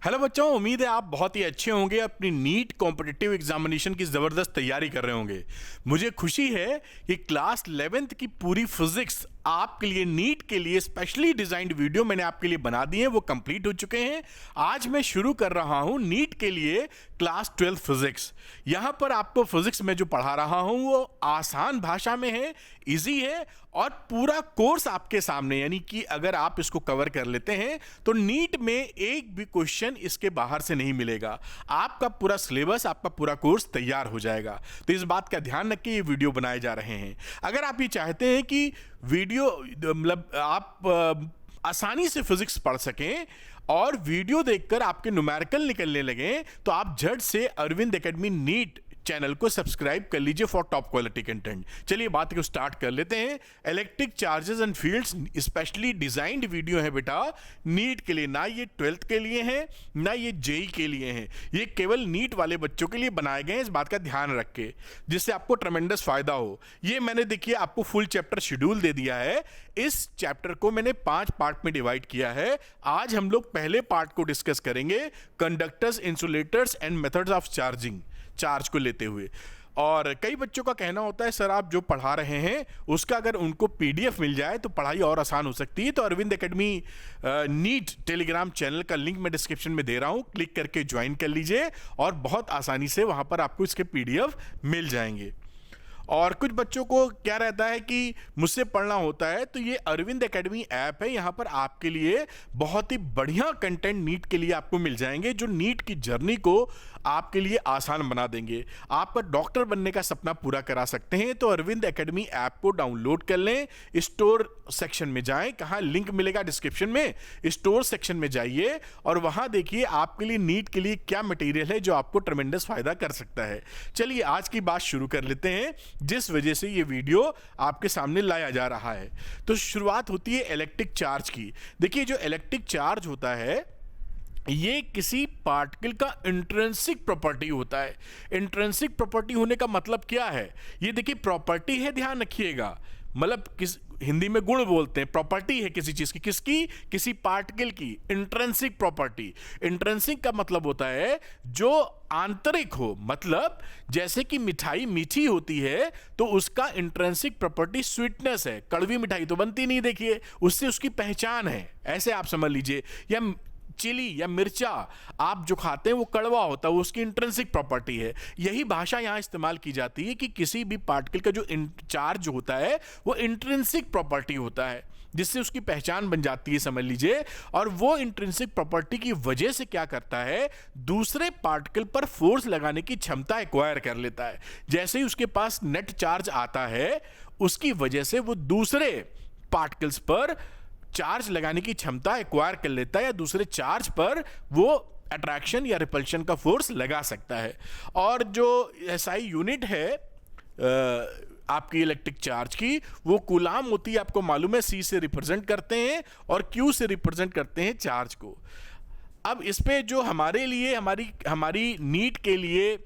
Hello बच्चों, उम्मीद है आप बहुत ही अच्छे होंगे। अपनी नीट कॉम्पिटिटिव एग्जामिनेशन की ज़बरदस्त तैयारी कर रहे होंगे। मुझे खुशी है कि क्लास 11th की पूरी फिजिक्स आपके लिए नीट के लिए स्पेशली डिजाइंड वीडियो मैंने आपके लिए बना दी है, वो कंप्लीट हो चुके हैं। आज मैं शुरू कर रहा हूं नीट के लिए क्लास 12 फिजिक्स। यहां पर आपको फिजिक्स में जो पढ़ा रहा हूं वो आसान भाषा में है, इजी है और पूरा कोर्स आपके सामने, यानी कि अगर आप इसको कवर कर लेते हैं तो नीट में एक भी क्वेश्चन इसके बाहर से नहीं मिलेगा। आपका पूरा सिलेबस, आपका पूरा कोर्स तैयार हो जाएगा। तो इस बात का ध्यान रख के ये वीडियो बनाए जा रहे हैं। अगर आप ये चाहते हैं कि वीडियो मतलब आप आसानी से फिजिक्स पढ़ सकें और वीडियो देखकर आपके न्यूमेरिकल निकलने लगे, तो आप झट से अरविंद एकेडमी नीट चैनल को सब्सक्राइब कर लीजिए फॉर टॉप क्वालिटी कंटेंट। चलिए बात को स्टार्ट कर लेते हैं। Electric charges and fields specially designed video है बेटा नीट के लिए। ना ये 12th के लिए है, ना ये जेई के लिए है। ये केवल नीट वाले बच्चों के लिए बनाए गए हैं। इस बात का ध्यान रख के, जिससे आपको ट्रेमेंडस फायदा हो। ये मैंने देखिए आपको फुल चैप्टर शेड्यूल दे दिया है। इस चैप्टर को मैंने 5 पार्ट में डिवाइड किया है। आज हम लोग पहले पार्ट को डिस्कस करेंगे, conductors, insulators and methods of charging, charge को लेते हुए। और कई बच्चों का कहना होता है सर आप जो पढ़ा रहे हैं उसका अगर उनको पीडीएफ मिल जाए तो पढ़ाई और आसान हो सकती है। तो Arvind academy NEET Telegram channel का लिंक मैं डिस्क्रिप्शन में दे रहा हूं, क्लिक करके ज्वाइन कर लीजिए और बहुत आसानी से वहां पर आपको इसके पीडीएफ मिल जाएंगे। और कुछ बच्चों को क्या रहता है कि मुझसे पढ़ना होता है, तो ये अरविंद एकेडमी ऐप है। यहाँ पर आपके लिए बहुत ही बढ़िया कंटेंट नीट के लिए आपको मिल जाएंगे, जो नीट की जर्नी को आपके लिए आसान बना देंगे। आपका डॉक्टर बनने का सपना पूरा करा सकते हैं। तो अरविंद एकेडमी ऐप को डाउनलोड कर लें, स्टोर सेक्शन में जाएं, कहाँ लिंक मिलेगा डिस्क्रिप्शन में, स्टोर सेक्शन में जाइए और वहां देखिए आपके लिए नीट के लिए क्या मटेरियल है जो आपको ट्रेमेंडस फायदा कर सकता है। चलिए आज की बात शुरू कर लेते हैं, जिस वजह से ये वीडियो आपके सामने लाया जा रहा है। तो शुरुआत होती है इलेक्ट्रिक चार्ज की। देखिए जो इलेक्ट्रिक चार्ज होता है ये किसी पार्टिकल का इंट्रिंसिक प्रॉपर्टी होता है। इंट्रिंसिक प्रॉपर्टी होने का मतलब क्या है, ये देखिए प्रॉपर्टी है, ध्यान रखिएगा। मतलब हिंदी में गुण बोलते हैं, प्रॉपर्टी है किसी चीज की, किसकी, किसी पार्टिकल की। इंट्रिंसिक प्रॉपर्टी, इंट्रिंसिक का मतलब होता है जो आंतरिक हो। मतलब जैसे कि मिठाई मीठी होती है तो उसका इंट्रिंसिक प्रॉपर्टी स्वीटनेस है। कड़वी मिठाई तो बनती नहीं, देखिए उससे उसकी पहचान है, ऐसे आप समझ लीजिए। या चिली या मिर्चा आप जो खाते हैं वो कड़वा होता है, वो उसकी इंट्रिंसिक प्रॉपर्टी है। यही भाषा यहां इस्तेमाल की जाती है कि किसी भी पार्टिकल का जो चार्ज होता है वो इंट्रिंसिक प्रॉपर्टी होता है, जिससे उसकी पहचान बन जाती है, समझ लीजिए। और वो इंट्रिंसिक प्रॉपर्टी की वजह से क्या करता है, दूसरे पार्टिकल पर फोर्स लगाने की क्षमता एक्वायर कर लेता है। जैसे ही उसके पास नेट चार्ज आता है उसकी वजह से वो दूसरे पार्टिकल्स पर चार्ज लगाने की क्षमता एक्वायर कर लेता है, या दूसरे चार्ज पर वो अट्रैक्शन या रिपल्शन का फोर्स लगा सकता है। और जो एसआई यूनिट है आपकी इलेक्ट्रिक चार्ज की, वो कूलाम होती है, आपको मालूम है। सी से रिप्रेजेंट करते हैं और क्यू से रिप्रेजेंट करते हैं चार्ज को। अब इस पे जो हमारे लिए हमारी नीट के लिए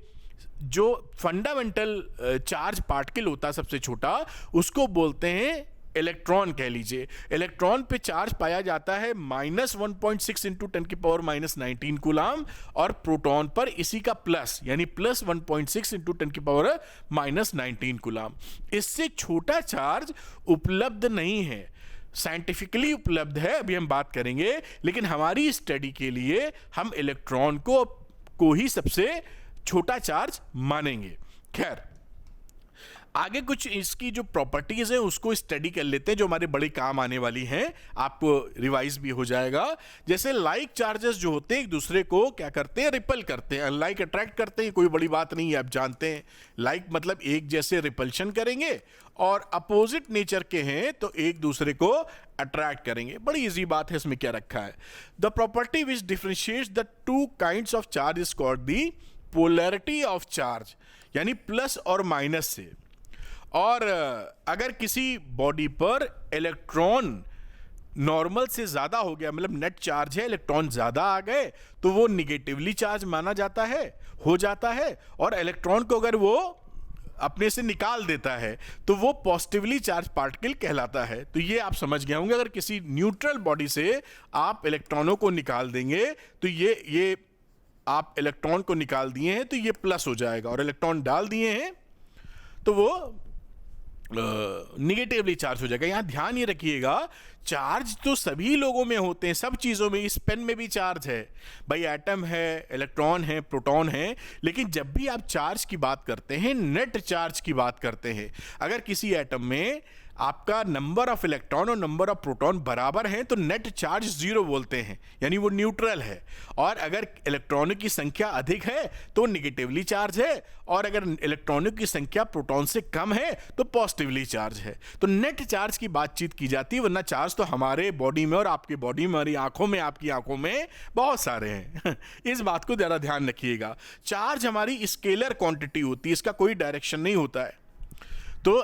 जो फंडामेंटल चार्ज पार्टिकल होता है सबसे छोटा, उसको बोलते हैं इलेक्ट्रॉन, कह लीजिए। इलेक्ट्रॉन पे चार्ज पाया जाता है -1.6 इंटू 10⁻⁹ कूलाम, और प्रोटॉन पर इसी का प्लस, यानी +1.6 इंटू 10⁻⁹ कूलाम। इससे छोटा चार्ज उपलब्ध नहीं है, साइंटिफिकली उपलब्ध है, अभी हम बात करेंगे। लेकिन हमारी स्टडी के लिए हम इलेक्ट्रॉन को ही सबसे छोटा चार्ज मानेंगे। खैर, आगे कुछ इसकी जो प्रॉपर्टीज है उसको स्टडी कर लेते हैं, जो हमारे बड़े काम आने वाली हैं, आपको रिवाइज भी हो जाएगा। जैसे लाइक चार्जेस जो होते हैं एक दूसरे को क्या करते हैं, रिपल करते हैं। अनलाइक अट्रैक्ट करते हैं, कोई बड़ी बात नहीं है, आप जानते हैं। लाइक मतलब एक जैसे रिपल्शन करेंगे, और अपोजिट नेचर के हैं तो एक दूसरे को अट्रैक्ट करेंगे। बड़ी इजी बात है, इसमें क्या रखा है। The property which differentiates the two kinds of charge is called the polarity of charge, यानी प्लस और माइनस से। और अगर किसी बॉडी पर इलेक्ट्रॉन नॉर्मल से ज्यादा हो गया, मतलब नेट चार्ज है, इलेक्ट्रॉन ज्यादा आ गए, तो वो निगेटिवली चार्ज माना जाता है, हो जाता है। और इलेक्ट्रॉन को अगर वो अपने से निकाल देता है तो वो पॉजिटिवली चार्ज पार्टिकल कहलाता है। तो ये आप समझ गए होंगे, अगर किसी न्यूट्रल बॉडी से आप इलेक्ट्रॉनों को निकाल देंगे तो ये आप इलेक्ट्रॉन को निकाल दिए हैं तो ये प्लस हो जाएगा, और इलेक्ट्रॉन डाल दिए हैं तो वो निगेटिवली चार्ज हो जाएगा। यहां ध्यान ये रखिएगा, चार्ज तो सभी लोगों में होते हैं, सब चीज़ों में। इस पेन में भी चार्ज है भाई, एटम है, इलेक्ट्रॉन है, प्रोटॉन है। लेकिन जब भी आप चार्ज की बात करते हैं, नेट चार्ज की बात करते हैं, अगर किसी एटम में आपका नंबर ऑफ इलेक्ट्रॉन और नंबर ऑफ प्रोटॉन बराबर हैं तो नेट चार्ज 0 बोलते हैं, यानी वो न्यूट्रल है। और अगर इलेक्ट्रॉनों की संख्या अधिक है तो निगेटिवली चार्ज है, और अगर इलेक्ट्रॉनों की संख्या प्रोटॉन से कम है तो पॉजिटिवली चार्ज है। तो नेट चार्ज की बातचीत की जाती है, वरना चार्ज तो हमारे बॉडी में और आपकी बॉडी में, हमारी आंखों में, आपकी आंखों में बहुत सारे हैं। इस बात को ज़्यादा ध्यान रखिएगा। चार्ज हमारी स्केलर क्वांटिटी होती है, इसका कोई डायरेक्शन नहीं होता है। तो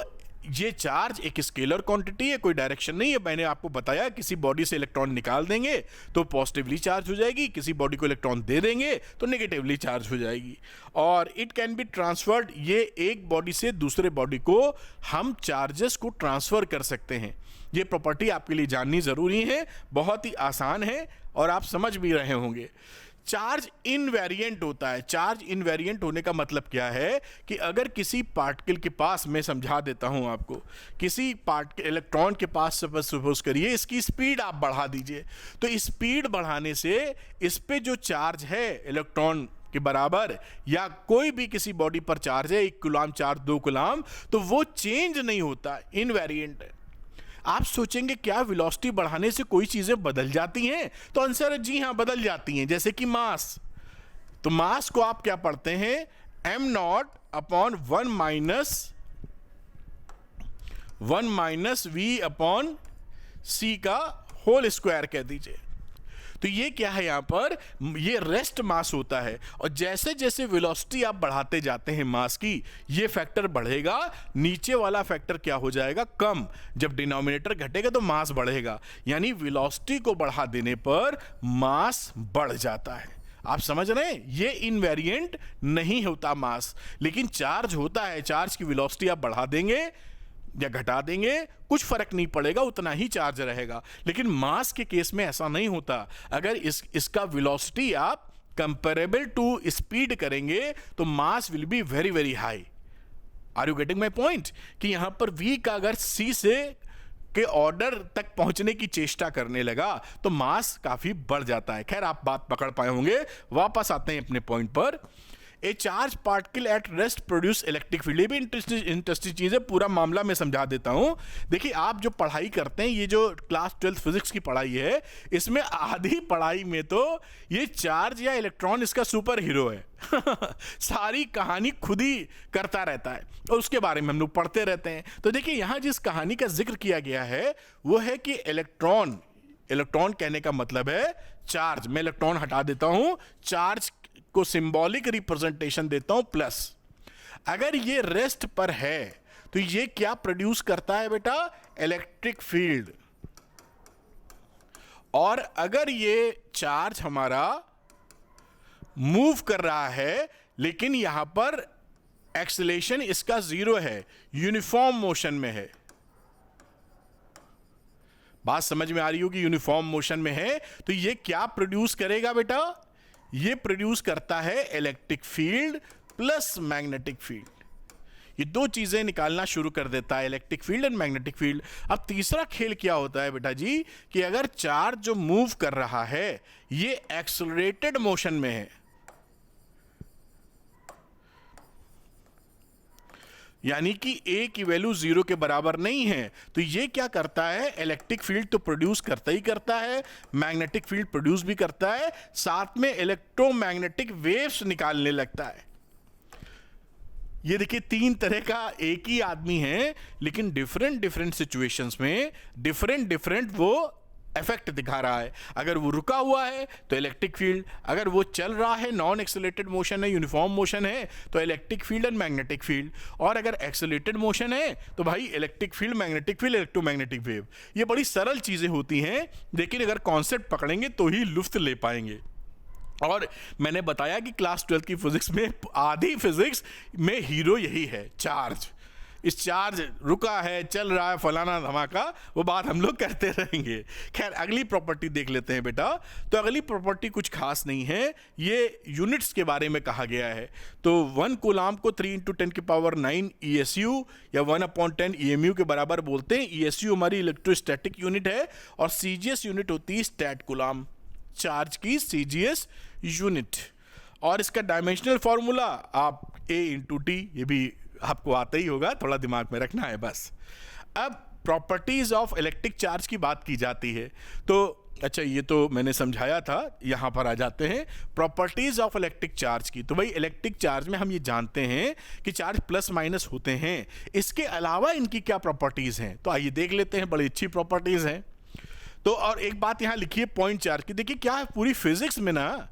ये चार्ज एक स्केलर क्वांटिटी है, कोई डायरेक्शन नहीं है। मैंने आपको बताया किसी बॉडी से इलेक्ट्रॉन निकाल देंगे तो पॉजिटिवली चार्ज हो जाएगी, किसी बॉडी को इलेक्ट्रॉन दे देंगे तो नेगेटिवली चार्ज हो जाएगी। और इट कैन बी ट्रांसफर्ड, ये एक बॉडी से दूसरे बॉडी को हम चार्जेस को ट्रांसफर कर सकते हैं। ये प्रॉपर्टी आपके लिए जाननी जरूरी है, बहुत ही आसान है और आप समझ भी रहे होंगे। चार्ज इनवेरिएंट होता है। चार्ज इनवेरिएंट होने का मतलब क्या है कि अगर किसी पार्टिकल के पास, मैं समझा देता हूं आपको, किसी इलेक्ट्रॉन के पास सपोज करिए इसकी स्पीड आप बढ़ा दीजिए, तो स्पीड बढ़ाने से इस पे जो चार्ज है इलेक्ट्रॉन के बराबर, या कोई भी किसी बॉडी पर चार्ज है 1 कूलम चार्ज 2 कूलम, तो वो चेंज नहीं होता, इनवेरिएंट है। आप सोचेंगे क्या वेलोसिटी बढ़ाने से कोई चीजें बदल जाती हैं? तो आंसर है जी हां, बदल जाती हैं। जैसे कि मास, तो मास को आप क्या पढ़ते हैं, m0/1 minus v upon c का होल स्क्वायर कह दीजिए। तो ये क्या है, यहां पर ये रेस्ट मास होता है, और जैसे जैसे वेलोसिटी आप बढ़ाते जाते हैं मास की, ये फैक्टर बढ़ेगा, नीचे वाला फैक्टर क्या हो जाएगा, कम। जब डिनोमिनेटर घटेगा तो मास बढ़ेगा, यानी वेलोसिटी को बढ़ा देने पर मास बढ़ जाता है। आप समझ रहे हैं, ये इनवेरिएंट नहीं होता मास, लेकिन चार्ज होता है। चार्ज की वेलोसिटी आप बढ़ा देंगे या घटा देंगे कुछ फर्क नहीं पड़ेगा, उतना ही चार्ज रहेगा। लेकिन मास के केस में ऐसा नहीं होता। अगर इसका वेलोसिटी आप कंपेरेबल टू स्पीड करेंगे तो mass will be very very high. Are you getting my point? कि यहां पर v का अगर c से के ऑर्डर तक पहुंचने की चेष्टा करने लगा तो मास काफी बढ़ जाता है। खैर, आप बात पकड़ पाए होंगे। वापस आते हैं अपने पॉइंट पर। ए charge particle at rest produce electric field. ये भी इंटरेस्टिंग चीज है, पूरा मामला मैं समझा देता हूं। देखिए, आप जो पढ़ाई करते हैं, ये जो क्लास 12 फिजिक्स की पढ़ाई है, इसमें आधी पढ़ाई में तो ये चार्ज या इलेक्ट्रॉन इसका सुपर हीरो है। सारी कहानी खुद ही करता रहता है और उसके बारे में हम लोग पढ़ते रहते हैं। तो देखिए, यहां जिस कहानी का जिक्र किया गया है वो है कि इलेक्ट्रॉन कहने का मतलब है चार्ज। मैं इलेक्ट्रॉन हटा देता हूं, चार्ज को सिंबॉलिक रिप्रेजेंटेशन देता हूं प्लस। अगर ये रेस्ट पर है तो ये क्या प्रोड्यूस करता है बेटा, इलेक्ट्रिक फील्ड। और अगर ये चार्ज हमारा मूव कर रहा है लेकिन यहां पर एक्सेलेरेशन इसका 0 है, यूनिफॉर्म मोशन में है। बात समझ में आ रही हो कि यूनिफॉर्म मोशन में है, तो ये क्या प्रोड्यूस करेगा बेटा, ये प्रोड्यूस करता है electric field plus magnetic field. ये दो चीजें निकालना शुरू कर देता है, electric field and magnetic field. अब तीसरा खेल क्या होता है बेटा जी, कि अगर चार्ज जो मूव कर रहा है ये एक्सेलरेटेड मोशन में है, यानी कि a की वैल्यू 0 के बराबर नहीं है, तो ये क्या करता है, इलेक्ट्रिक फील्ड तो प्रोड्यूस करता ही करता है, मैग्नेटिक फील्ड प्रोड्यूस भी करता है, साथ में इलेक्ट्रोमैग्नेटिक वेव्स निकालने लगता है। ये देखिए, 3 तरह का एक ही आदमी है लेकिन डिफरेंट सिचुएशंस में डिफरेंट वो इफेक्ट दिखा रहा है। अगर वो रुका हुआ है तो इलेक्ट्रिक फील्ड, अगर वो चल रहा है, नॉन एक्सेलरेटेड मोशन है, यूनिफॉर्म मोशन है, तो electric field and magnetic field. और अगर एक्सेलरेटेड मोशन है तो भाई electric field, magnetic field, electromagnetic wave. ये बड़ी सरल चीजें होती हैं, लेकिन अगर कॉन्सेप्ट पकड़ेंगे तो ही लुफ्त ले पाएंगे। और मैंने बताया कि क्लास 12 की फिजिक्स में आधी फिजिक्स में हीरो यही है, चार्ज। इस चार्ज रुका है, चल रहा है, फलाना धमाका, वो बात हम लोग करते रहेंगे। खैर अगली प्रॉपर्टी देख लेते हैं बेटा। तो अगली प्रॉपर्टी कुछ खास नहीं है, ये यूनिट्स के बारे में कहा गया है। तो 1 कूलाम को 3 × 10⁹ ESU या 1/10 EMU के बराबर बोलते हैं। ESU हमारी इलेक्ट्रोस्टैटिक यूनिट है और CGS यूनिट होती है स्टैट कूलाम, चार्ज की CGS यूनिट। और इसका डायमेंशनल फॉर्मूला आप A×T, ये भी आपको आता ही होगा, थोड़ा दिमाग में रखना है बस। अब प्रॉपर्टीज ऑफ इलेक्ट्रिक चार्ज की बात की जाती है, तो अच्छा ये तो मैंने समझाया था, यहां पर आ जाते हैं प्रॉपर्टीज ऑफ इलेक्ट्रिक चार्ज की। तो भाई इलेक्ट्रिक चार्ज में हम ये जानते हैं कि चार्ज प्लस माइनस होते हैं, इसके अलावा इनकी क्या प्रॉपर्टीज हैं, तो आइए देख लेते हैं। बड़ी अच्छी प्रॉपर्टीज हैं। तो और एक बात यहां लिखिए पॉइंट चार्ज की। देखिए क्या है, पूरी फिजिक्स में ना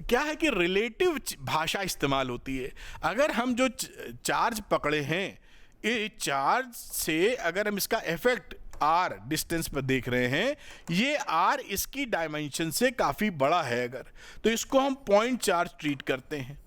क्या है कि रिलेटिव भाषा इस्तेमाल होती है। अगर हम जो चार्ज पकड़े हैं, ये चार्ज से अगर हम इसका इफेक्ट r डिस्टेंस पर देख रहे हैं, ये r इसकी डायमेंशन से काफ़ी बड़ा है अगर, तो इसको हम पॉइंट चार्ज ट्रीट करते हैं।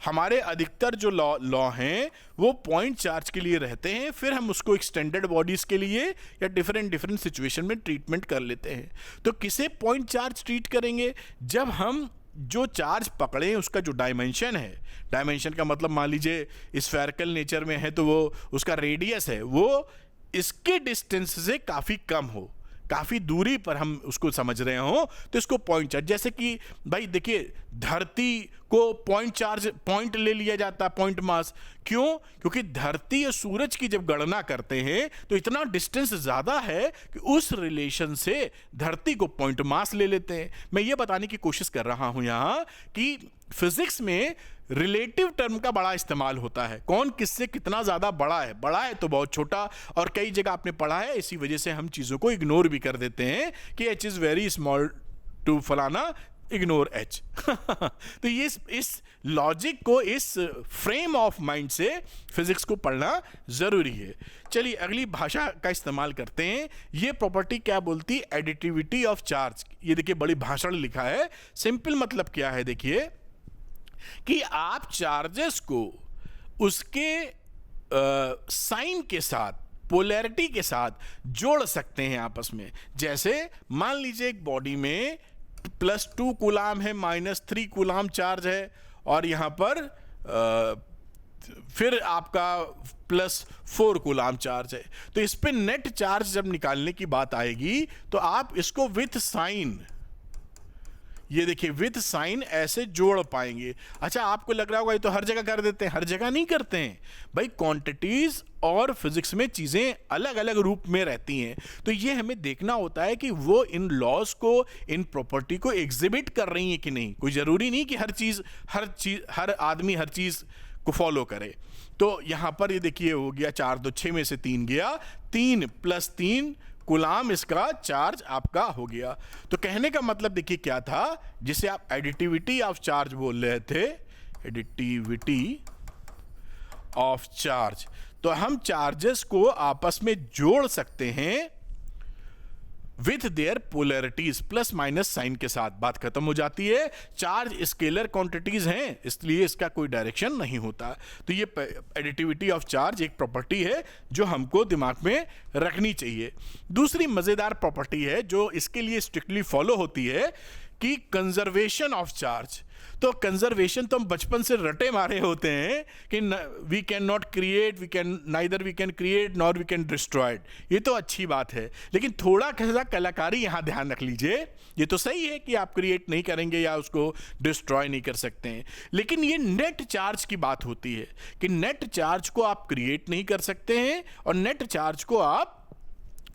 हमारे अधिकतर जो लॉ हैं वो पॉइंट चार्ज के लिए रहते हैं, फिर हम उसको एक्सटेंडेड बॉडीज़ के लिए या डिफरेंट सिचुएशन में ट्रीटमेंट कर लेते हैं। तो किसे पॉइंट चार्ज ट्रीट करेंगे? जब हम जो चार्ज पकड़े उसका जो डायमेंशन है, डायमेंशन का मतलब मान लीजिए स्फेरिकल नेचर में है तो वो उसका रेडियस है, वो इसके डिस्टेंस से काफ़ी कम हो, काफ़ी दूरी पर हम उसको समझ रहे हो, तो इसको पॉइंट चार्ज। जैसे कि भाई देखिए धरती को पॉइंट ले लिया जाता है, पॉइंट मास। क्यों? क्योंकि धरती और सूरज की जब गणना करते हैं तो इतना डिस्टेंस ज़्यादा है कि उस रिलेशन से धरती को पॉइंट मास ले लेते हैं। मैं ये बताने की कोशिश कर रहा हूँ यहाँ कि फिजिक्स में रिलेटिव टर्म का बड़ा इस्तेमाल होता है। कौन किससे कितना ज़्यादा बड़ा है तो बहुत छोटा, और कई जगह आपने पढ़ा है, इसी वजह से हम चीज़ों को इग्नोर भी कर देते हैं कि h is very small to फलाना, इग्नोर h। तो ये इस लॉजिक को, इस फ्रेम ऑफ माइंड से फिजिक्स को पढ़ना ज़रूरी है। चलिए अगली भाषा का इस्तेमाल करते हैं। ये प्रॉपर्टी क्या बोलती है? Additivity of charge. ये देखिए बड़ी भाषण लिखा है। सिंपल मतलब क्या है, देखिए कि आप चार्जेस को उसके साइन के साथ, पोलैरिटी के साथ जोड़ सकते हैं आपस में। जैसे मान लीजिए एक बॉडी में +2 कूलाम है, -3 कूलाम चार्ज है, और यहां पर फिर आपका +4 कूलाम चार्ज है। तो इस पे नेट चार्ज जब निकालने की बात आएगी तो आप इसको विथ साइन, ये देखिए विथ साइन ऐसे जोड़ पाएंगे। अच्छा आपको लग रहा होगा ये तो हर जगह कर देते हैं, हर जगह नहीं करते हैं भाई। क्वांटिटीज और फिजिक्स में चीजें अलग अलग रूप में रहती हैं, तो ये हमें देखना होता है कि वो इन लॉज को, इन प्रॉपर्टी को एग्जिबिट कर रही हैं कि नहीं। कोई जरूरी नहीं कि हर आदमी हर चीज को फॉलो करे। तो यहां पर ये देखिए हो गया 4 2 6 में से 3 गया, 3 + 3 कूलाम इसका चार्ज आपका हो गया। तो कहने का मतलब देखिए क्या था, जिसे आप एडिटिविटी ऑफ चार्ज बोल रहे थे, एडिटिविटी ऑफ चार्ज। तो हम चार्जेस को आपस में जोड़ सकते हैं with their polarities, plus minus sign के साथ। बात खत्म हो जाती है। चार्ज स्केलर क्वांटिटीज हैं, इसलिए इसका कोई डायरेक्शन नहीं होता। तो ये एडिटिविटी ऑफ चार्ज एक प्रॉपर्टी है जो हमको दिमाग में रखनी चाहिए। दूसरी मजेदार प्रॉपर्टी है जो इसके लिए स्ट्रिक्टली फॉलो होती है कि कंजर्वेशन ऑफ चार्ज। तो कंजर्वेशन तो हम बचपन से रटे मारे होते हैं कि we can not create, neither we can create nor we can destroyed. ये तो अच्छी बात है, लेकिन थोड़ा सा कलाकारी यहाँ ध्यान रख लीजिए। ये तो सही है कि आप क्रिएट नहीं करेंगे या उसको डिस्ट्रॉय नहीं कर सकते हैं, लेकिन ये नेट चार्ज की बात होती है कि नेट चार्ज को आप क्रिएट नहीं कर सकते हैं और नेट चार्ज को आप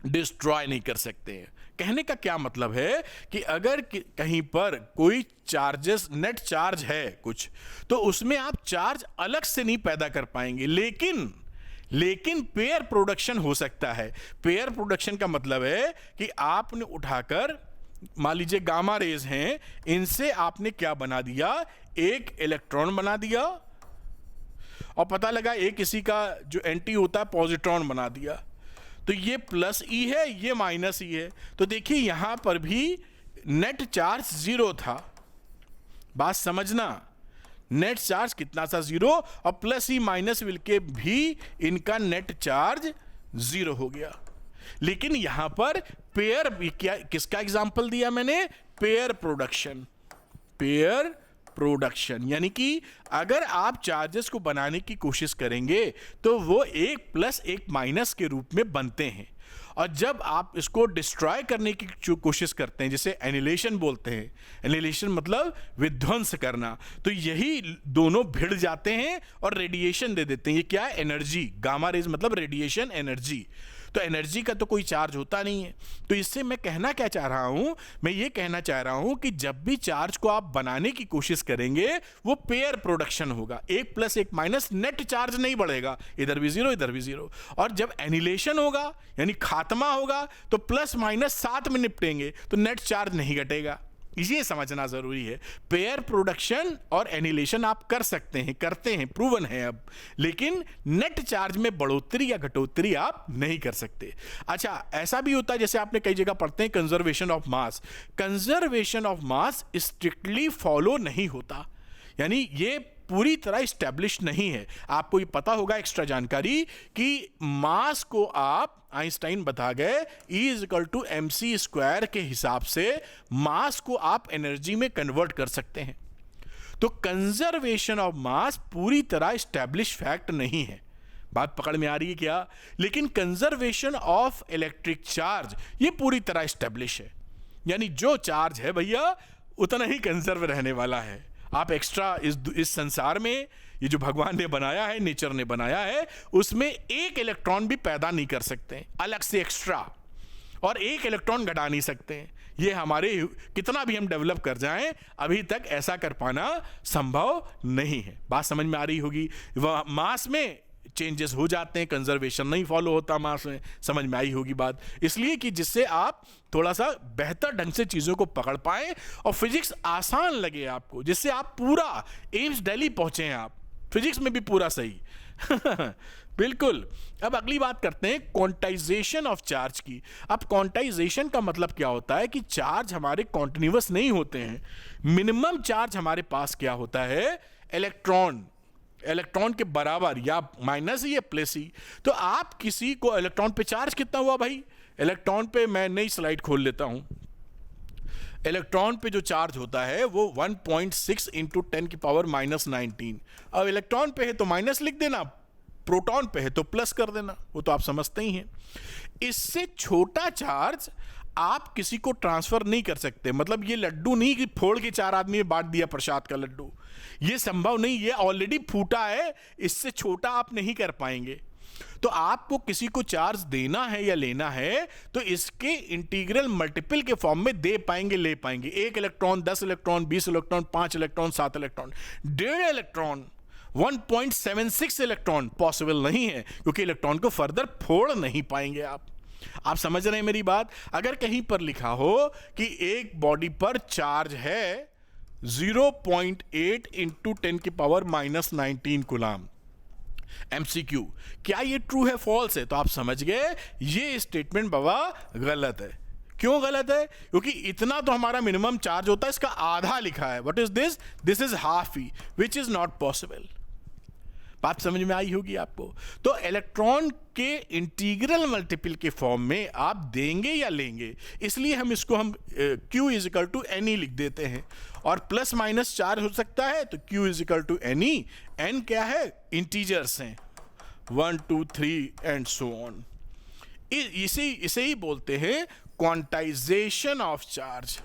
डिस्ट्रॉय नहीं कर सकते हैं। कहने का क्या मतलब है कि अगर कहीं पर कोई चार्जेस, नेट चार्ज है कुछ, तो उसमें आप चार्ज अलग से नहीं पैदा कर पाएंगे, लेकिन पेयर प्रोडक्शन हो सकता है। पेयर प्रोडक्शन का मतलब है कि आपने उठाकर, मान लीजिए गामा रेज हैं, इनसे आपने क्या बना दिया, एक इलेक्ट्रॉन बना दिया, और पता लगा एक किसी का जो एंटी होता है पॉजिट्रॉन बना दिया। तो ये +E है, ये -E है। तो देखिए यहां पर भी नेट चार्ज 0 था, बात समझना, नेट चार्ज कितना था 0, और प्लस ही माइनस मिलके भी इनका नेट चार्ज 0 हो गया। लेकिन यहां पर पेयर, क्या किसका एग्जांपल दिया मैंने, पेयर प्रोडक्शन। पेयर प्रोडक्शन यानी कि अगर आप चार्जेस को बनाने की कोशिश करेंगे तो वो एक प्लस एक माइनस के रूप में बनते हैं, और जब आप इसको डिस्ट्रॉय करने की कोशिश करते हैं, जिसे एनिहिलेशन बोलते हैं, एनिहिलेशन मतलब विध्वंस करना, तो यही दोनों भिड़ जाते हैं और रेडिएशन दे देते हैं। ये क्या है, एनर्जी, गामा रेज मतलब रेडिएशन एनर्जी। तो एनर्जी का तो कोई चार्ज होता नहीं है। तो इससे मैं कहना क्या चाह रहा हूं, मैं ये कहना चाह रहा हूं कि जब भी चार्ज को आप बनाने की कोशिश करेंगे वो पेयर प्रोडक्शन होगा, एक प्लस एक माइनस, नेट चार्ज नहीं बढ़ेगा, इधर भी 0 इधर भी 0। और जब एनिहिलेशन होगा यानी खात्मा होगा तो प्लस माइनस साथ में निपटेंगे, तो नेट चार्ज नहीं घटेगा। ये समझना जरूरी है। पेयर प्रोडक्शन और एनिहिलेशन आप कर सकते हैं, करते हैं, प्रूवन है अब, लेकिन नेट चार्ज में बढ़ोतरी या घटोतरी आप नहीं कर सकते। अच्छा, ऐसा भी होता है जैसे आपने कई जगह पढ़ते हैं conservation of mass. Conservation of mass strictly follow नहीं होता, यानी ये पूरी तरह स्टैब्लिश नहीं है। आपको ये पता होगा, एक्स्ट्रा जानकारी, कि मास को आप, आइंस्टाइन बता गए, E=mc² के हिसाब से मास को आप एनर्जी में कन्वर्ट कर सकते हैं। तो कंजर्वेशन ऑफ मास पूरी तरह स्टैब्लिश फैक्ट नहीं है। बात पकड़ में आ रही है क्या? लेकिन कंजर्वेशन ऑफ इलेक्ट्रिक चार्ज ये पूरी तरह स्टैब्लिश है, यानी जो चार्ज है भैया उतना ही कंजर्व रहने वाला है। आप एक्स्ट्रा इस संसार में, ये जो भगवान ने बनाया है, नेचर ने बनाया है, उसमें एक इलेक्ट्रॉन भी पैदा नहीं कर सकते अलग से एक्स्ट्रा, और एक इलेक्ट्रॉन घटा नहीं सकते हैं। ये हमारे कितना भी हम डेवलप कर जाएं, अभी तक ऐसा कर पाना संभव नहीं है। बात समझ में आ रही होगी। वह मास में चेंजेस हो जाते हैं, कंजर्वेशन नहीं फॉलो होता मास में, समझ में आई होगी बात। इसलिए कि जिससे आप थोड़ा सा बेहतर ढंग से चीज़ों को पकड़ पाएं और फिजिक्स आसान लगे आपको, जिससे आप पूरा एम्स दिल्ली पहुंचे हैं, आप फिजिक्स में भी पूरा सही बिल्कुल। अब अगली बात करते हैं क्वांटाइजेशन ऑफ चार्ज की। अब क्वांटाइजेशन का मतलब क्या होता है कि चार्ज हमारे कॉन्टिन्यूअस नहीं होते हैं। मिनिमम चार्ज हमारे पास क्या होता है, इलेक्ट्रॉन के बराबर, या माइनस ही या प्लस ही। तो आप किसी को, इलेक्ट्रॉन पे चार्ज कितना हुआ भाई, इलेक्ट्रॉन पे मैं नई स्लाइड खोल लेता हूं। इलेक्ट्रॉन पे जो चार्ज होता है वो 1.6 × 10⁻⁻19। अब इलेक्ट्रॉन पे है तो माइनस लिख देना, प्रोटॉन पे है तो प्लस कर देना, वो तो आप समझते ही हैं। इससे छोटा चार्ज आप किसी को ट्रांसफर नहीं कर सकते। मतलब ये लड्डू नहीं कि फोड़ के 4 आदमी में बांट दिया प्रसाद का लड्डू, ये संभव नहीं, ये ऑलरेडी फूटा है, इससे छोटा आप नहीं कर पाएंगे। तो आपको किसी को चार्ज देना है या लेना है तो इसके इंटीग्रल मल्टीपल के फॉर्म में दे पाएंगे, ले पाएंगे। 1 electron, 10 electron, 20 electron, 5 electron, 7 electron, 1.5 electron, 1.76 electron possible नहीं है, क्योंकि इलेक्ट्रॉन को फर्दर फोड़ नहीं पाएंगे आप समझ रहे हैं मेरी बात। अगर कहीं पर लिखा हो कि एक बॉडी पर चार्ज है 0.8 × 10⁻⁻19 कूलम, MCQ, क्या ये ट्रू है फॉल्स है? तो आप समझ गए ये स्टेटमेंट बाबा गलत है। क्यों गलत है? क्योंकि इतना तो हमारा मिनिमम चार्ज होता है, इसका आधा लिखा है। What is this? This is half E, which is not possible. बात समझ में आई होगी आपको। तो इलेक्ट्रॉन के इंटीग्रल मल्टीपल के फॉर्म में आप देंगे या लेंगे, इसलिए हम इसको Q = NE लिख देते हैं। और प्लस माइनस चार्ज हो सकता है तो Q = NE। N क्या है? इंटीजर्स हैं, 1 2 3 एंड सो ऑन। इसे ही बोलते हैं quantization of charge.